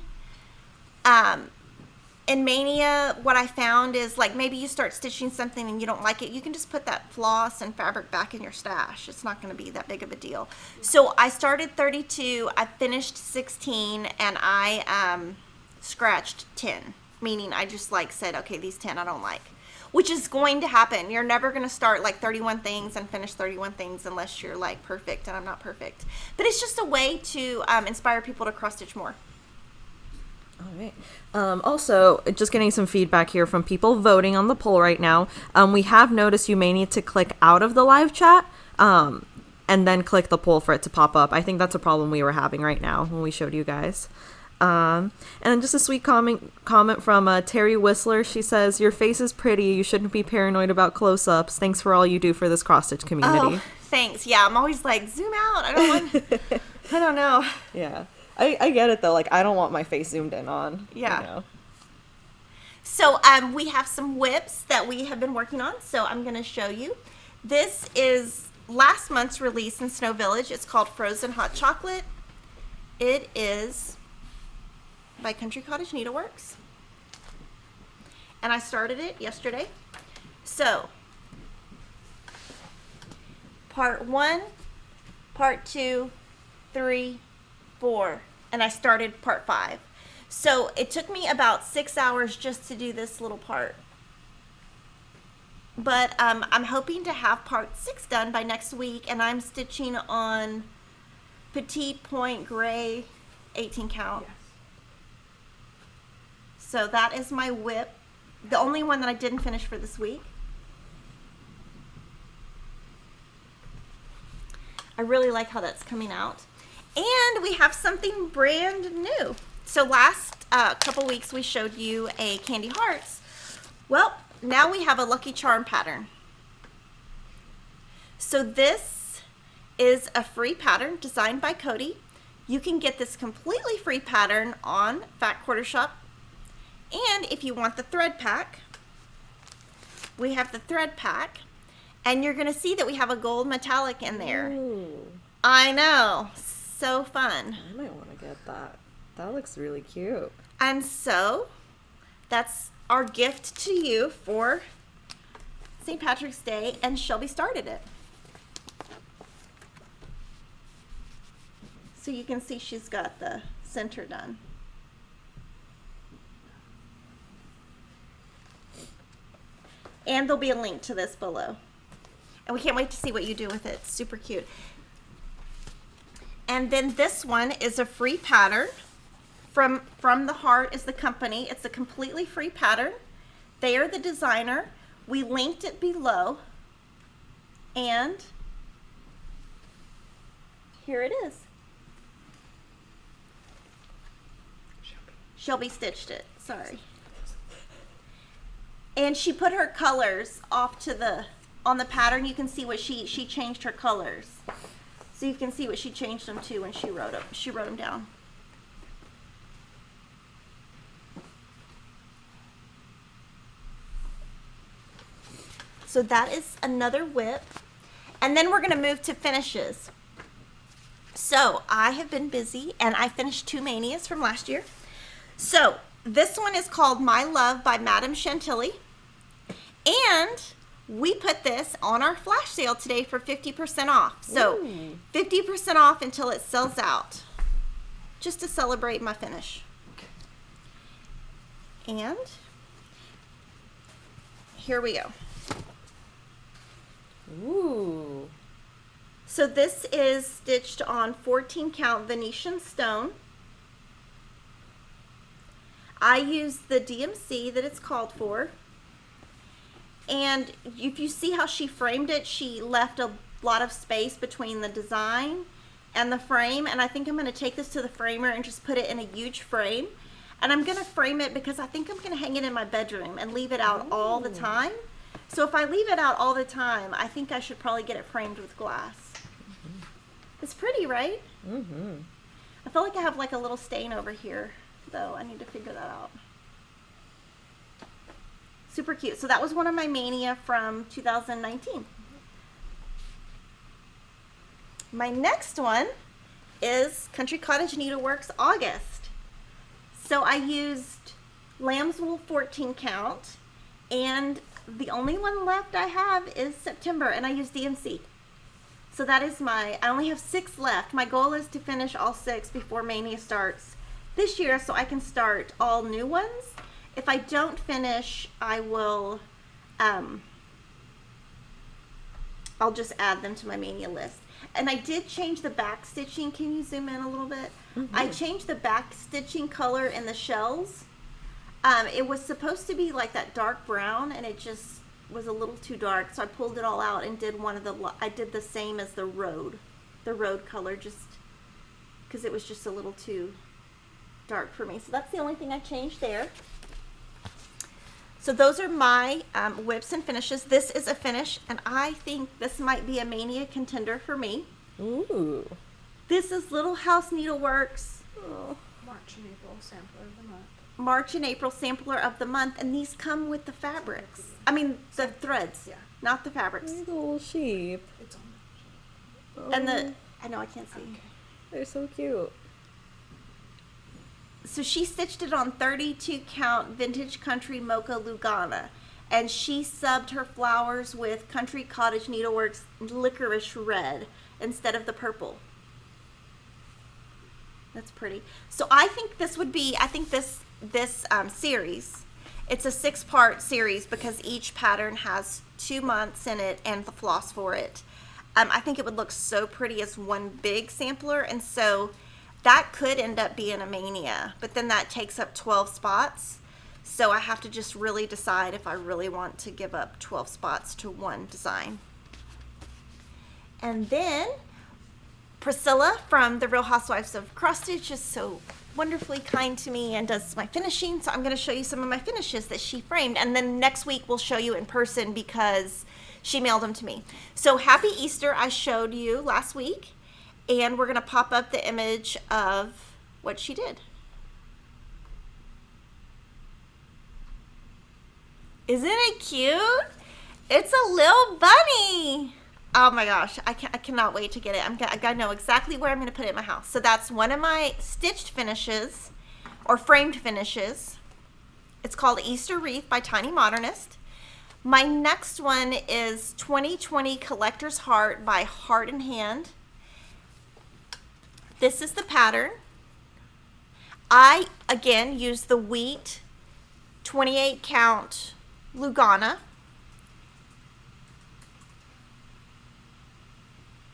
in Mania, what I found is, like, maybe you start stitching something and you don't like it, you can just put that floss and fabric back in your stash. It's not going to be that big of a deal. So I started 32, I finished 16, and I scratched 10, meaning I just like said, okay, these 10 I don't like, which is going to happen. You're never going to start like 31 things and finish 31 things unless you're like perfect, and I'm not perfect. But it's just a way to inspire people to cross stitch more. All right. Also, just getting some feedback here from people voting on the poll right now. We have noticed you may need to click out of the live chat and then click the poll for it to pop up. I think that's a problem we were having right now when we showed you guys. And then just a sweet comment from Terry Whistler. She says, your face is pretty. You shouldn't be paranoid about close-ups. Thanks for all you do for this cross-stitch community. Oh, thanks. Yeah, I'm always like, zoom out. I don't want, I don't know. Yeah. I get it though, like I don't want my face zoomed in on. Yeah. You know. So we have some whips that we have been working on, so I'm going to show you. This is last month's release in Snow Village. It's called Frozen Hot Chocolate. It is by Country Cottage Needleworks, and I started it yesterday. So part 1, part 2, 3, 4, and I started part 5. So it took me about 6 hours just to do this little part. But I'm hoping to have part 6 done by next week, and I'm stitching on Petite Point Gray 18 count. Yes. So that is my whip, the only one that I didn't finish for this week. I really like how that's coming out. And we have something brand new. So last couple weeks we showed you a Candy Hearts. Well, now we have a Lucky Charm pattern. So this is a free pattern designed by Cody. You can get this completely free pattern on Fat Quarter Shop. And if you want the thread pack, we have the thread pack. And you're going to see that we have a gold metallic in there. Ooh. I know. So fun. I might want to get that. That looks really cute. And so that's our gift to you for St. Patrick's Day, and Shelby started it. So you can see she's got the center done. And there'll be a link to this below. And we can't wait to see what you do with it. It's super cute. And then this one is a free pattern. From the Heart is the company. It's a completely free pattern. They are the designer. We linked it below. And here it is. Shelby stitched it. Sorry. And she put her colors off to on the pattern. You can see what she changed her colors. So you can see what she changed them to when she wrote them. She wrote them down. So that is another whip. And then we're going to move to finishes. So I have been busy and I finished 2 manias from last year. So this one is called My Love by Madame Chantilly. And we put this on our flash sale today for 50% off. So 50% off until it sells out. Just to celebrate my finish. And here we go. Ooh. So this is stitched on 14 count Venetian stone. I used the DMC that it's called for. And if you see how she framed it, she left a lot of space between the design and the frame. And I think I'm going to take this to the framer and just put it in a huge frame. And I'm going to frame it because I think I'm going to hang it in my bedroom and leave it out all the time. So if I leave it out all the time, I think I should probably get it framed with glass. It's pretty, right? I feel like I have like a little stain over here, though. I need to figure that out. Super cute. So that was one of my mania from 2019. My next one is Country Cottage Needleworks August. So I used Lambswool 14 count, and the only one left I have is September, and I used DMC. So that is I only have 6 left. My goal is to finish all 6 before Mania starts this year so I can start all new ones. If I don't finish, I will, I'll just add them to my Mania list. And I did change the back stitching. Can you zoom in a little bit? I changed the back stitching color in the shells. It was supposed to be like that dark brown, and it just was a little too dark, so I pulled it all out and did I did the same as the road color, just because it was just a little too dark for me. So that's the only thing I changed there. So those are my whips and finishes. This is a finish, and I think this might be a Mania contender for me. Ooh. This is Little House Needleworks. Oh. March and April sampler of the month. March and April sampler of the month, and these come with the fabrics. I mean, the threads, not the fabrics. Little sheep. It's on And I know I can't see. Okay. They're so cute. So she stitched it on 32 count Vintage Country Mocha Lugana, and she subbed her flowers with Country Cottage Needleworks Licorice Red instead of the purple. That's pretty. So I think this would be, this series, it's a 6-part series because each pattern has 2 months in it and the floss for it. I think it would look so pretty as one big sampler, and so that could end up being a Mania, but then that takes up 12 spots. So I have to just really decide if I really want to give up 12 spots to one design. And then Priscilla from the Real Housewives of Cross Stitch is so wonderfully kind to me and does my finishing. So I'm going to show you some of my finishes that she framed. And then next week we'll show you in person because she mailed them to me. So Happy Easter I showed you last week. And we're going to pop up the image of what she did. Isn't it cute? It's a little bunny. Oh my gosh, I cannot wait to get it. I know exactly where I'm going to put it in my house. So that's one of my stitched finishes or framed finishes. It's called Easter Wreath by Tiny Modernist. My next one is 2020 Collector's Heart by Heart and Hand. This is the pattern. I, again, use the wheat 28 count Lugana.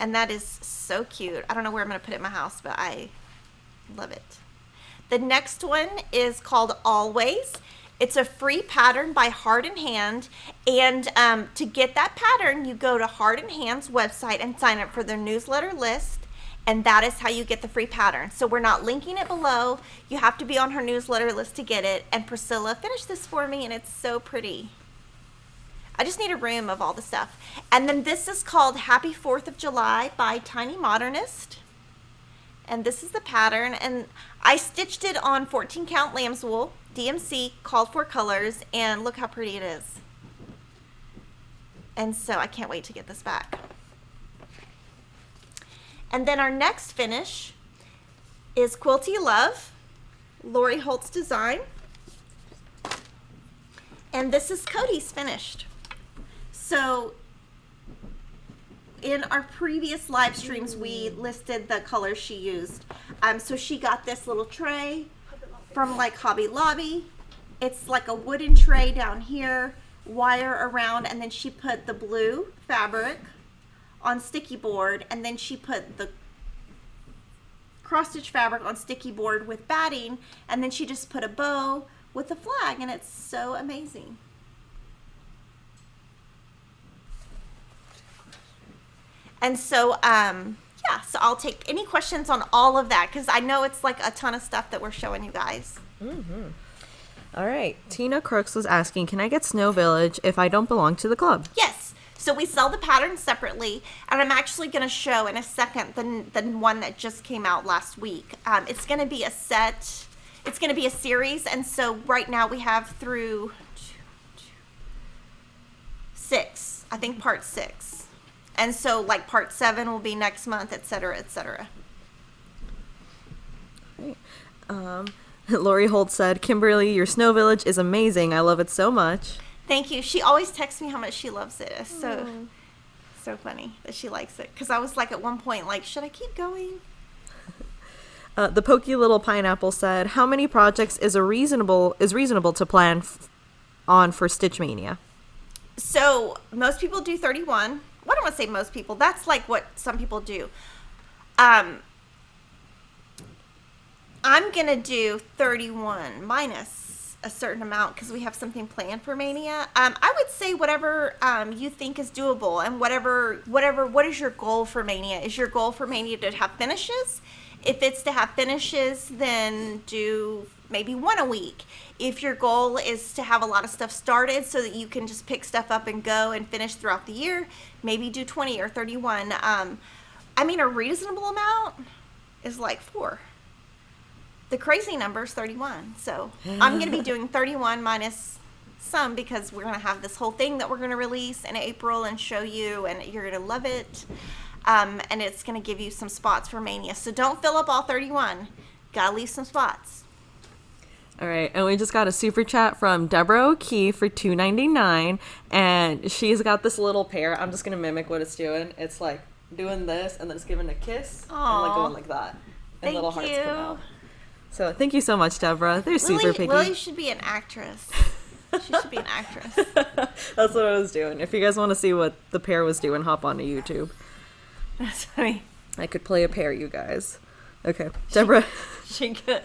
And that is so cute. I don't know where I'm going to put it in my house, but I love it. The next one is called Always. It's a free pattern by Heart and Hand. And to get that pattern, you go to Heart and Hand's website and sign up for their newsletter list. And that is how you get the free pattern. So we're not linking it below. You have to be on her newsletter list to get it. And Priscilla finished this for me, and it's so pretty. I just need a room of all the stuff. And then this is called Happy 4th of July by Tiny Modernist. And this is the pattern. And I stitched it on 14 count lambswool, DMC, called for colors. And look how pretty it is. And so I can't wait to get this back. And then our next finish is Quilty Love, Lori Holt's design. And this is Cody's finished. So in our previous live streams, we listed the colors she used. So she got this little tray from like Hobby Lobby. It's like a wooden tray down here, wire around, and then she put the blue fabric on sticky board, and then she put the cross stitch fabric on sticky board with batting, and then she just put a bow with a flag, and it's so amazing. And so yeah, so I'll take any questions on all of that, because I know it's like a ton of stuff that we're showing you guys. All right. Tina Crooks was asking, can I get Snow Village if I don't belong to the club? Yes. So we sell the patterns separately, and I'm actually going to show in a second the one that just came out last week. It's going to be a set. It's going to be a series, and so right now we have through 6. I think part 6. And so like part 7 will be next month, etc., etc. Lori Holt said, Kimberly, your Snow Village is amazing. I love it so much. Thank you. She always texts me how much she loves it. It's so funny that she likes it. Because I was like at one point, like, should I keep going? The Pokey Little Pineapple said, how many projects is reasonable to plan on for Stitch Mania? So most people do 31. Well, I don't want to say most people. That's like what some people do. I'm going to do 31 minus a certain amount because we have something planned for Mania. I would say whatever you think is doable, and what is your goal for Mania? Is your goal for Mania to have finishes? If it's to have finishes, then do maybe 1 a week. If your goal is to have a lot of stuff started so that you can just pick stuff up and go and finish throughout the year, maybe do 20 or 31. I mean, a reasonable amount is like 4. The crazy number is 31. So I'm going to be doing 31 minus some because we're going to have this whole thing that we're going to release in April and show you, and you're going to love it. And it's going to give you some spots for Mania. So don't fill up all 31. Got to leave some spots. All right, and we just got a super chat from Deborah O'Keefe for $2.99, and she's got this little pair. I'm just going to mimic what it's doing. It's like doing this, and then it's giving a kiss, and like going like that. And little hearts come out. So thank you so much, Deborah. They're super picky. Lily should be an actress. She should be an actress. That's what I was doing. If you guys want to see what the pair was doing, hop onto YouTube. That's funny. I could play a pair, you guys. Okay. Deborah. She could.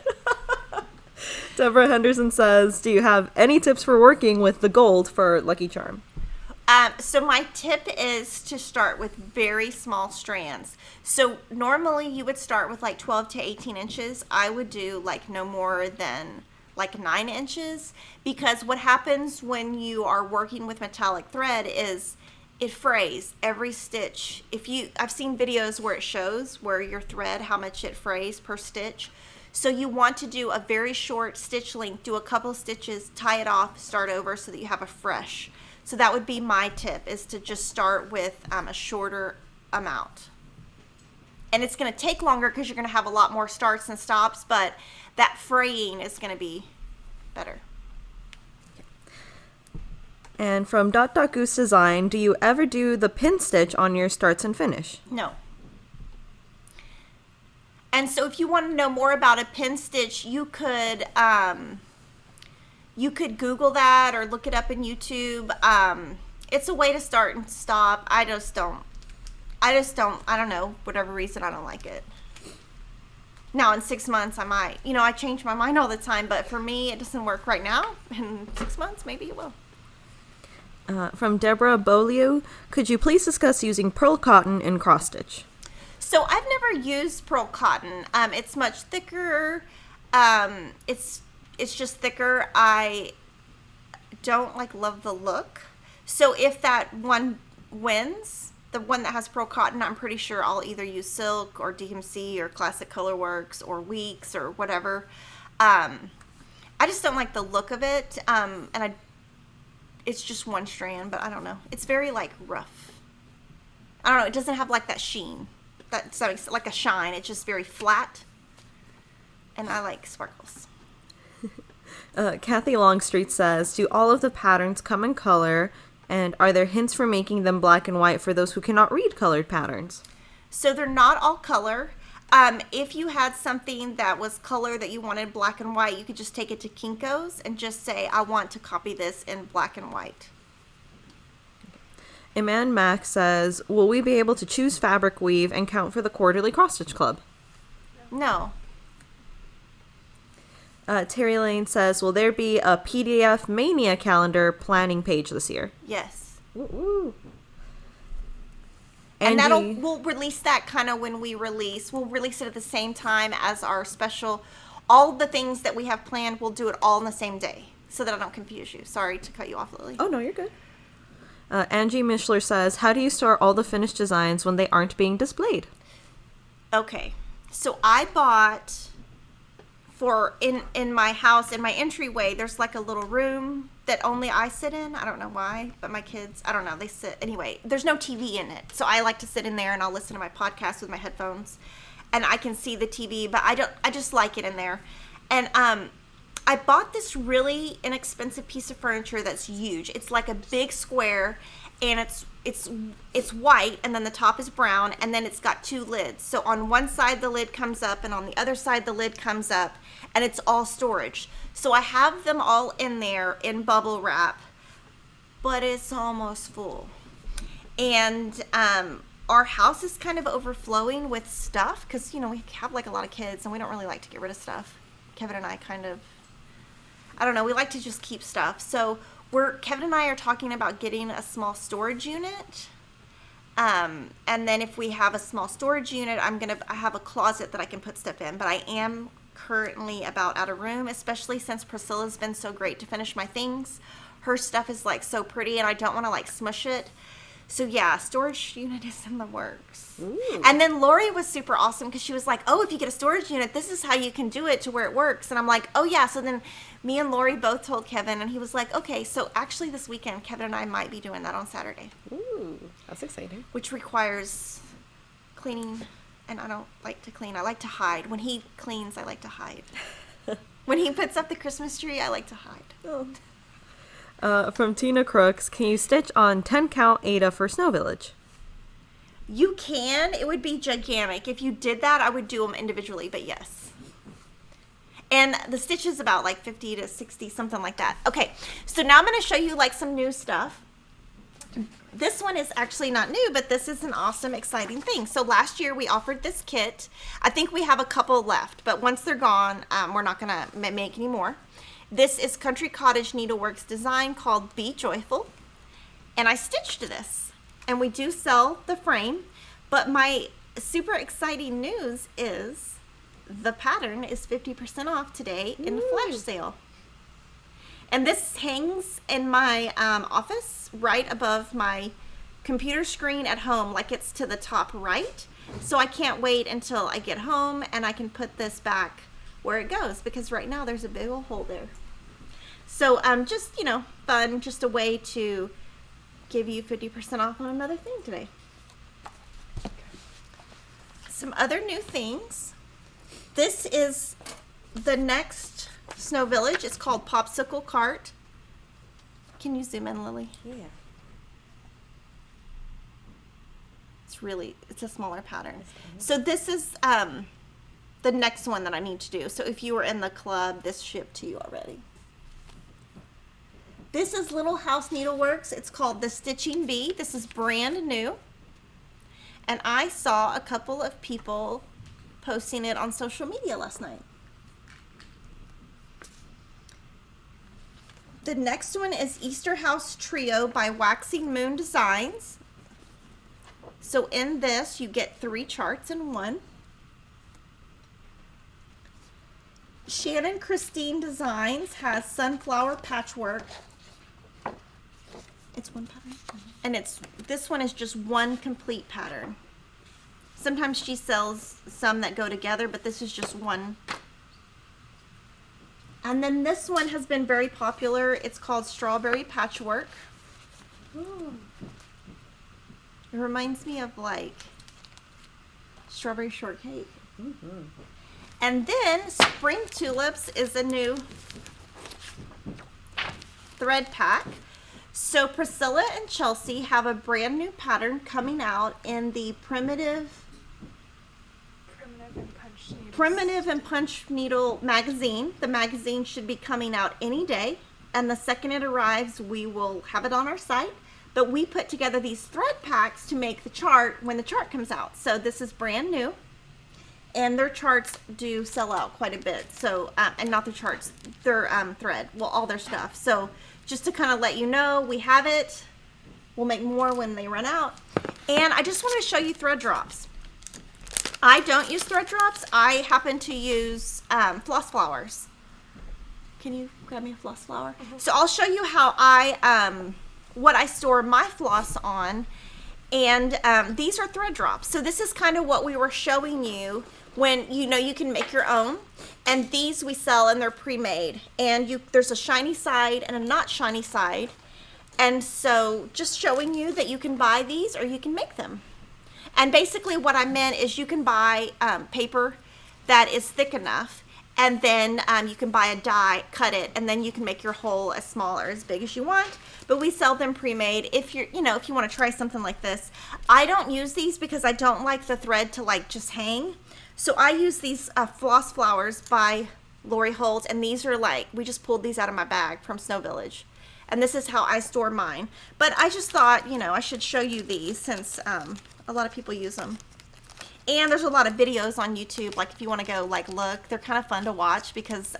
Deborah Henderson says, do you have any tips for working with the gold for Lucky Charm? So my tip is to start with very small strands. So normally you would start with like 12 to 18 inches. I would do like no more than like 9 inches, because what happens when you are working with metallic thread is it frays every stitch. I've seen videos where it shows where your thread, how much it frays per stitch. So you want to do a very short stitch length, do a couple of stitches, tie it off, start over so that you have a fresh. So that would be my tip, is to just start with a shorter amount. And it's going to take longer because you're going to have a lot more starts and stops, but that fraying is going to be better. And from Goose Design, do you ever do the pin stitch on your starts and finish? No. And so if you want to know more about a pin stitch, you could Google that or look it up in YouTube. It's a way to start and stop. I just don't I don't know, whatever reason, I don't like it. Now, in 6 months, I might. I change my mind all the time, but for me, it doesn't work right now. In 6 months, maybe it will. From Deborah Bolio, could you please discuss using pearl cotton in cross stitch? So I've never used pearl cotton. It's much thicker. It's just thicker. I don't love the look. So if that one wins, the one that has pearl cotton, I'm pretty sure I'll either use silk or DMC or Classic Colorworks or Weeks or whatever. I just don't like the look of it. It's just one strand, but I don't know. It's very rough. I don't know. It doesn't have that sheen. That's like a shine. It's just very flat. And I like sparkles. Kathy Longstreet says, do all of the patterns come in color? And are there hints for making them black and white for those who cannot read colored patterns? So they're not all color. If you had something that was color that you wanted black and white, you could just take it to Kinko's and just say, I want to copy this in black and white. Iman Mack says, will we be able to choose fabric weave and count for the quarterly cross stitch club? No. Terry Lane says, will there be a PDF Mania calendar planning page this year? Yes. Ooh. And we'll release that kind of when we release. We'll release it at the same time as our special. All the things that we have planned, we'll do it all in the same day so that I don't confuse you. Sorry to cut you off, Lily. Oh, no, you're good. Angie Mishler says, how do you store all the finished designs when they aren't being displayed? Okay. So I bought in my house, in my entryway, there's a little room that only I sit in. I don't know why, but my kids, I don't know, they sit. Anyway, there's no TV in it. So I like to sit in there and I'll listen to my podcast with my headphones and I can see the TV, but I just like it in there. And I bought this really inexpensive piece of furniture that's huge. It's like a big square and it's white and then the top is brown and then it's got 2 lids. So on one side the lid comes up and on the other side the lid comes up and it's all storage. So I have them all in there in bubble wrap, but it's almost full. And our house is kind of overflowing with stuff because, we have a lot of kids and we don't really like to get rid of stuff. Kevin and I kind of, I don't know, we like to just keep stuff. So Kevin and I are talking about getting a small storage unit. And then if we have a small storage unit, I have a closet that I can put stuff in, but I am currently about out of room, especially since Priscilla's been so great to finish my things. Her stuff is so pretty and I don't want to smush it. So yeah, storage unit is in the works. Ooh. And then Lori was super awesome because she was like, oh, if you get a storage unit, this is how you can do it to where it works. And I'm like, oh yeah. So then me and Lori both told Kevin and he was like, okay, so actually this weekend, Kevin and I might be doing that on Saturday. Ooh, that's exciting. Which requires cleaning, and I don't like to clean. I like to hide. When he cleans, I like to hide. When he puts up the Christmas tree, I like to hide. Oh. From Tina Crooks, can you stitch on 10 count Aida for Snow Village? You can. It would be gigantic. If you did that, I would do them individually, but yes. And the stitch is about 50 to 60, something like that. Okay, so now I'm going to show you some new stuff. This one is actually not new, but this is an awesome, exciting thing. So last year we offered this kit. I think we have a couple left, but once they're gone, we're not going to make any more. This is Country Cottage Needleworks design called Be Joyful. And I stitched this. And we do sell the frame. But my super exciting news is the pattern is 50% off today in the flash sale. And this hangs in my office right above my computer screen at home, it's to the top right. So I can't wait until I get home and I can put this back where it goes because right now there's a big old hole there. So just, fun, just a way to give you 50% off on another thing today. Some other new things. This is the next Snow Village. It's called Popsicle Cart. Can you zoom in, Lily? Yeah. It's a smaller pattern. So this is the next one that I need to do. So if you were in the club, this shipped to you already. This is Little House Needleworks. It's called the Stitching Bee. This is brand new. And I saw a couple of people posting it on social media last night. The next one is Easter House Trio by Waxing Moon Designs. So in this, you get 3 charts in one. Shannon Christine Designs has Sunflower Patchwork. It's one pattern. And this one is just one complete pattern. Sometimes she sells some that go together, but this is just one. And then this one has been very popular. It's called Strawberry Patchwork. Ooh. It reminds me of like strawberry shortcake. Mm-hmm. And then Spring Tulips is a new thread pack. So Priscilla and Chelsea have a brand new pattern coming out in the Primitive and Punch Needle magazine. The magazine should be coming out any day, and the second it arrives, we will have it on our site. But we put together these thread packs to make the chart when the chart comes out. So this is brand new, and their charts do sell out quite a bit. So, and not their charts, their thread, well, all their stuff. So just to kind of let you know, we have it. We'll make more when they run out. And I just want to show you thread drops. I don't use thread drops. I happen to use floss flowers. Can you grab me a floss flower? Mm-hmm. So I'll show you how what I store my floss on. And these are thread drops. So this is kind of what we were showing you when you can make your own. And these we sell and they're pre-made. And there's a shiny side and a not shiny side. And so just showing you that you can buy these or you can make them. And basically what I meant is you can buy paper that is thick enough, and then you can buy a die, cut it, and then you can make your hole as small or as big as you want. But we sell them pre-made if you're, if you want to try something like this. I don't use these because I don't like the thread to like just hang. So I use these floss flowers by Lori Holt, and these are like, we just pulled these out of my bag from Snow Village. And this is how I store mine. But I just thought, I should show you these since a lot of people use them. And there's a lot of videos on YouTube, like if you want to go like look, they're kind of fun to watch because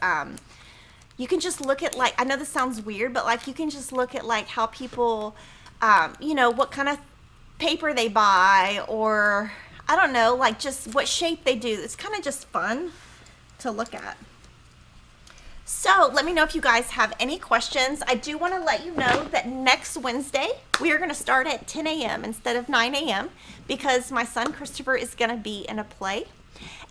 you can just look at like, I know this sounds weird, but like you can just look at like how people, what kind of paper they buy, or I don't know, like just what shape they do. It's kind of just fun to look at. So let me know if you guys have any questions. I do want to let you know that next Wednesday we are going to start at 10 a.m. instead of 9 a.m. because my son Christopher is going to be in a play.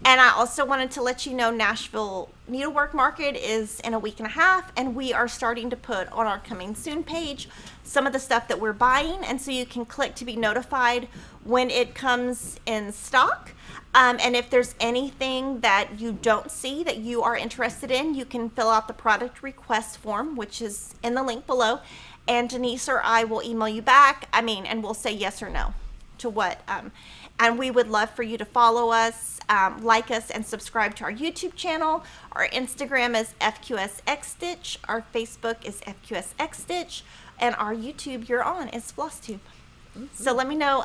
And I also wanted to let you know Nashville Needlework Market is in a week and a half, and we are starting to put on our coming soon page some of the stuff that we're buying, and so you can click to be notified when it comes in stock. And if there's anything that you don't see that you are interested in, you can fill out the product request form, which is in the link below, and Denise or I will email you back, and we'll say yes or no to what. And we would love for you to follow us, like us, and subscribe to our YouTube channel. Our Instagram is FQSXStitch, our Facebook is FQSXStitch, and our YouTube you're on is FlossTube. Mm-hmm. So let me know.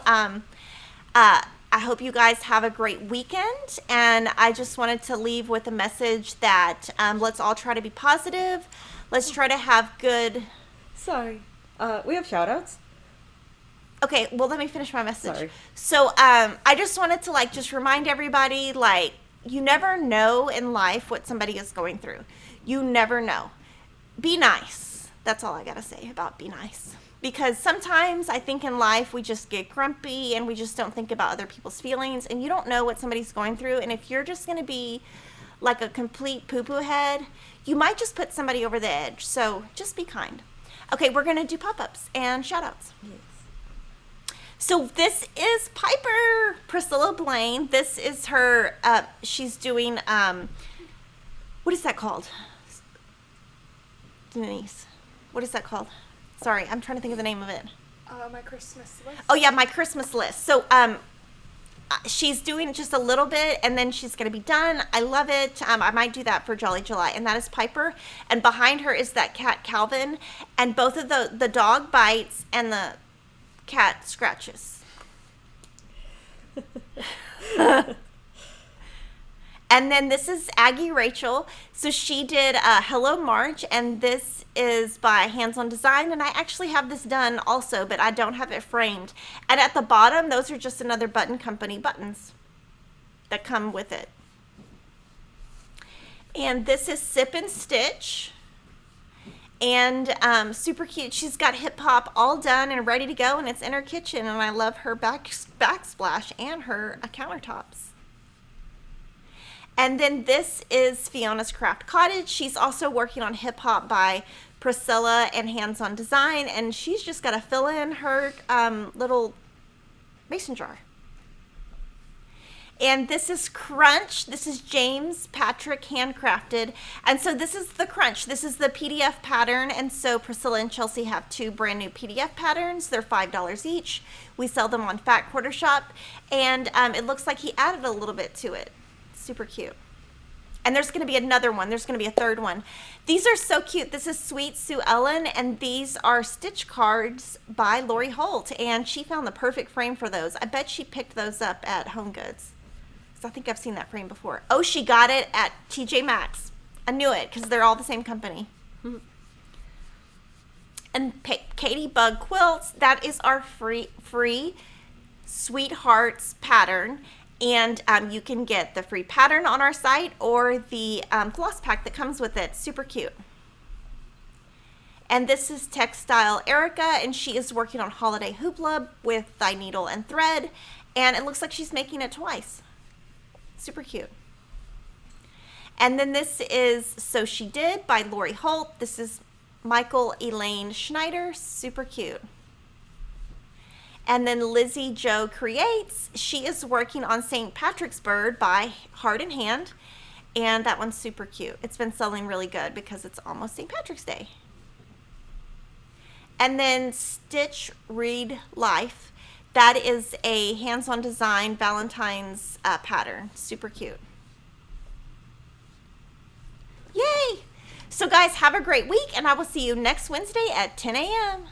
I hope you guys have a great weekend, and I just wanted to leave with a message that let's all try to be positive. Let's try to have good... Sorry. We have shout-outs? Okay, well, let me finish my message. Sorry. So I just wanted to just remind everybody, you never know in life what somebody is going through. You never know. Be nice. That's all I got to say about be nice. Because sometimes I think in life we just get grumpy and we just don't think about other people's feelings, and you don't know what somebody's going through. And if you're just going to be like a complete poo-poo head, you might just put somebody over the edge. So just be kind. Okay, we're going to do pop-ups and shout-outs. Yes. So this is Piper Priscilla Blaine. This is her, she's doing, what is that called? Denise, what is that called? Sorry, I'm trying to think of the name of it. My Christmas list. Oh yeah, my Christmas list. So she's doing just a little bit, and then she's going to be done. I love it. I might do that for Jolly July, and that is Piper. And behind her is that cat Calvin, and both of the dog bites and the cat scratches. And then this is Aggie Rachel. So she did Hello March, and this is by Hands On Design. And I actually have this done also, but I don't have it framed. And at the bottom, those are just another Button Company buttons that come with it. And this is Sip and Stitch. And super cute. She's got hip hop all done and ready to go, and it's in her kitchen. And I love her backsplash and her countertops. And then this is Fiona's Craft Cottage. She's also working on hip hop by Priscilla and Hands On Design, and she's just got to fill in her little mason jar. And this is Crunch. This is James Patrick handcrafted. And so this is the Crunch. This is the PDF pattern. And so Priscilla and Chelsea have 2 brand new PDF patterns. They're $5 each. We sell them on Fat Quarter Shop. And it looks like he added a little bit to it. Super cute. And there's going to be another one. There's going to be a third one. These are so cute. This is Sweet Sue Ellen, and these are stitch cards by Lori Holt. And she found the perfect frame for those. I bet she picked those up at Home Goods. I think I've seen that frame before. Oh, she got it at TJ Maxx. I knew it because they're all the same company. And Katie Bug Quilts, that is our free Sweethearts pattern. And you can get the free pattern on our site or the floss pack that comes with it. Super cute. And this is Textile Erica, and she is working on Holiday Hoopla with Thigh Needle and Thread. And it looks like she's making it twice. Super cute. And then this is So She Did by Lori Holt. This is Michael Elaine Schneider. Super cute. And then Lizzie Jo Creates. She is working on St. Patrick's Bird by Heart and Hand. And that one's super cute. It's been selling really good because it's almost St. Patrick's Day. And then Stitch Read Life. That is a Hands On Design Valentine's pattern. Super cute. Yay! So guys, have a great week, and I will see you next Wednesday at 10 a.m.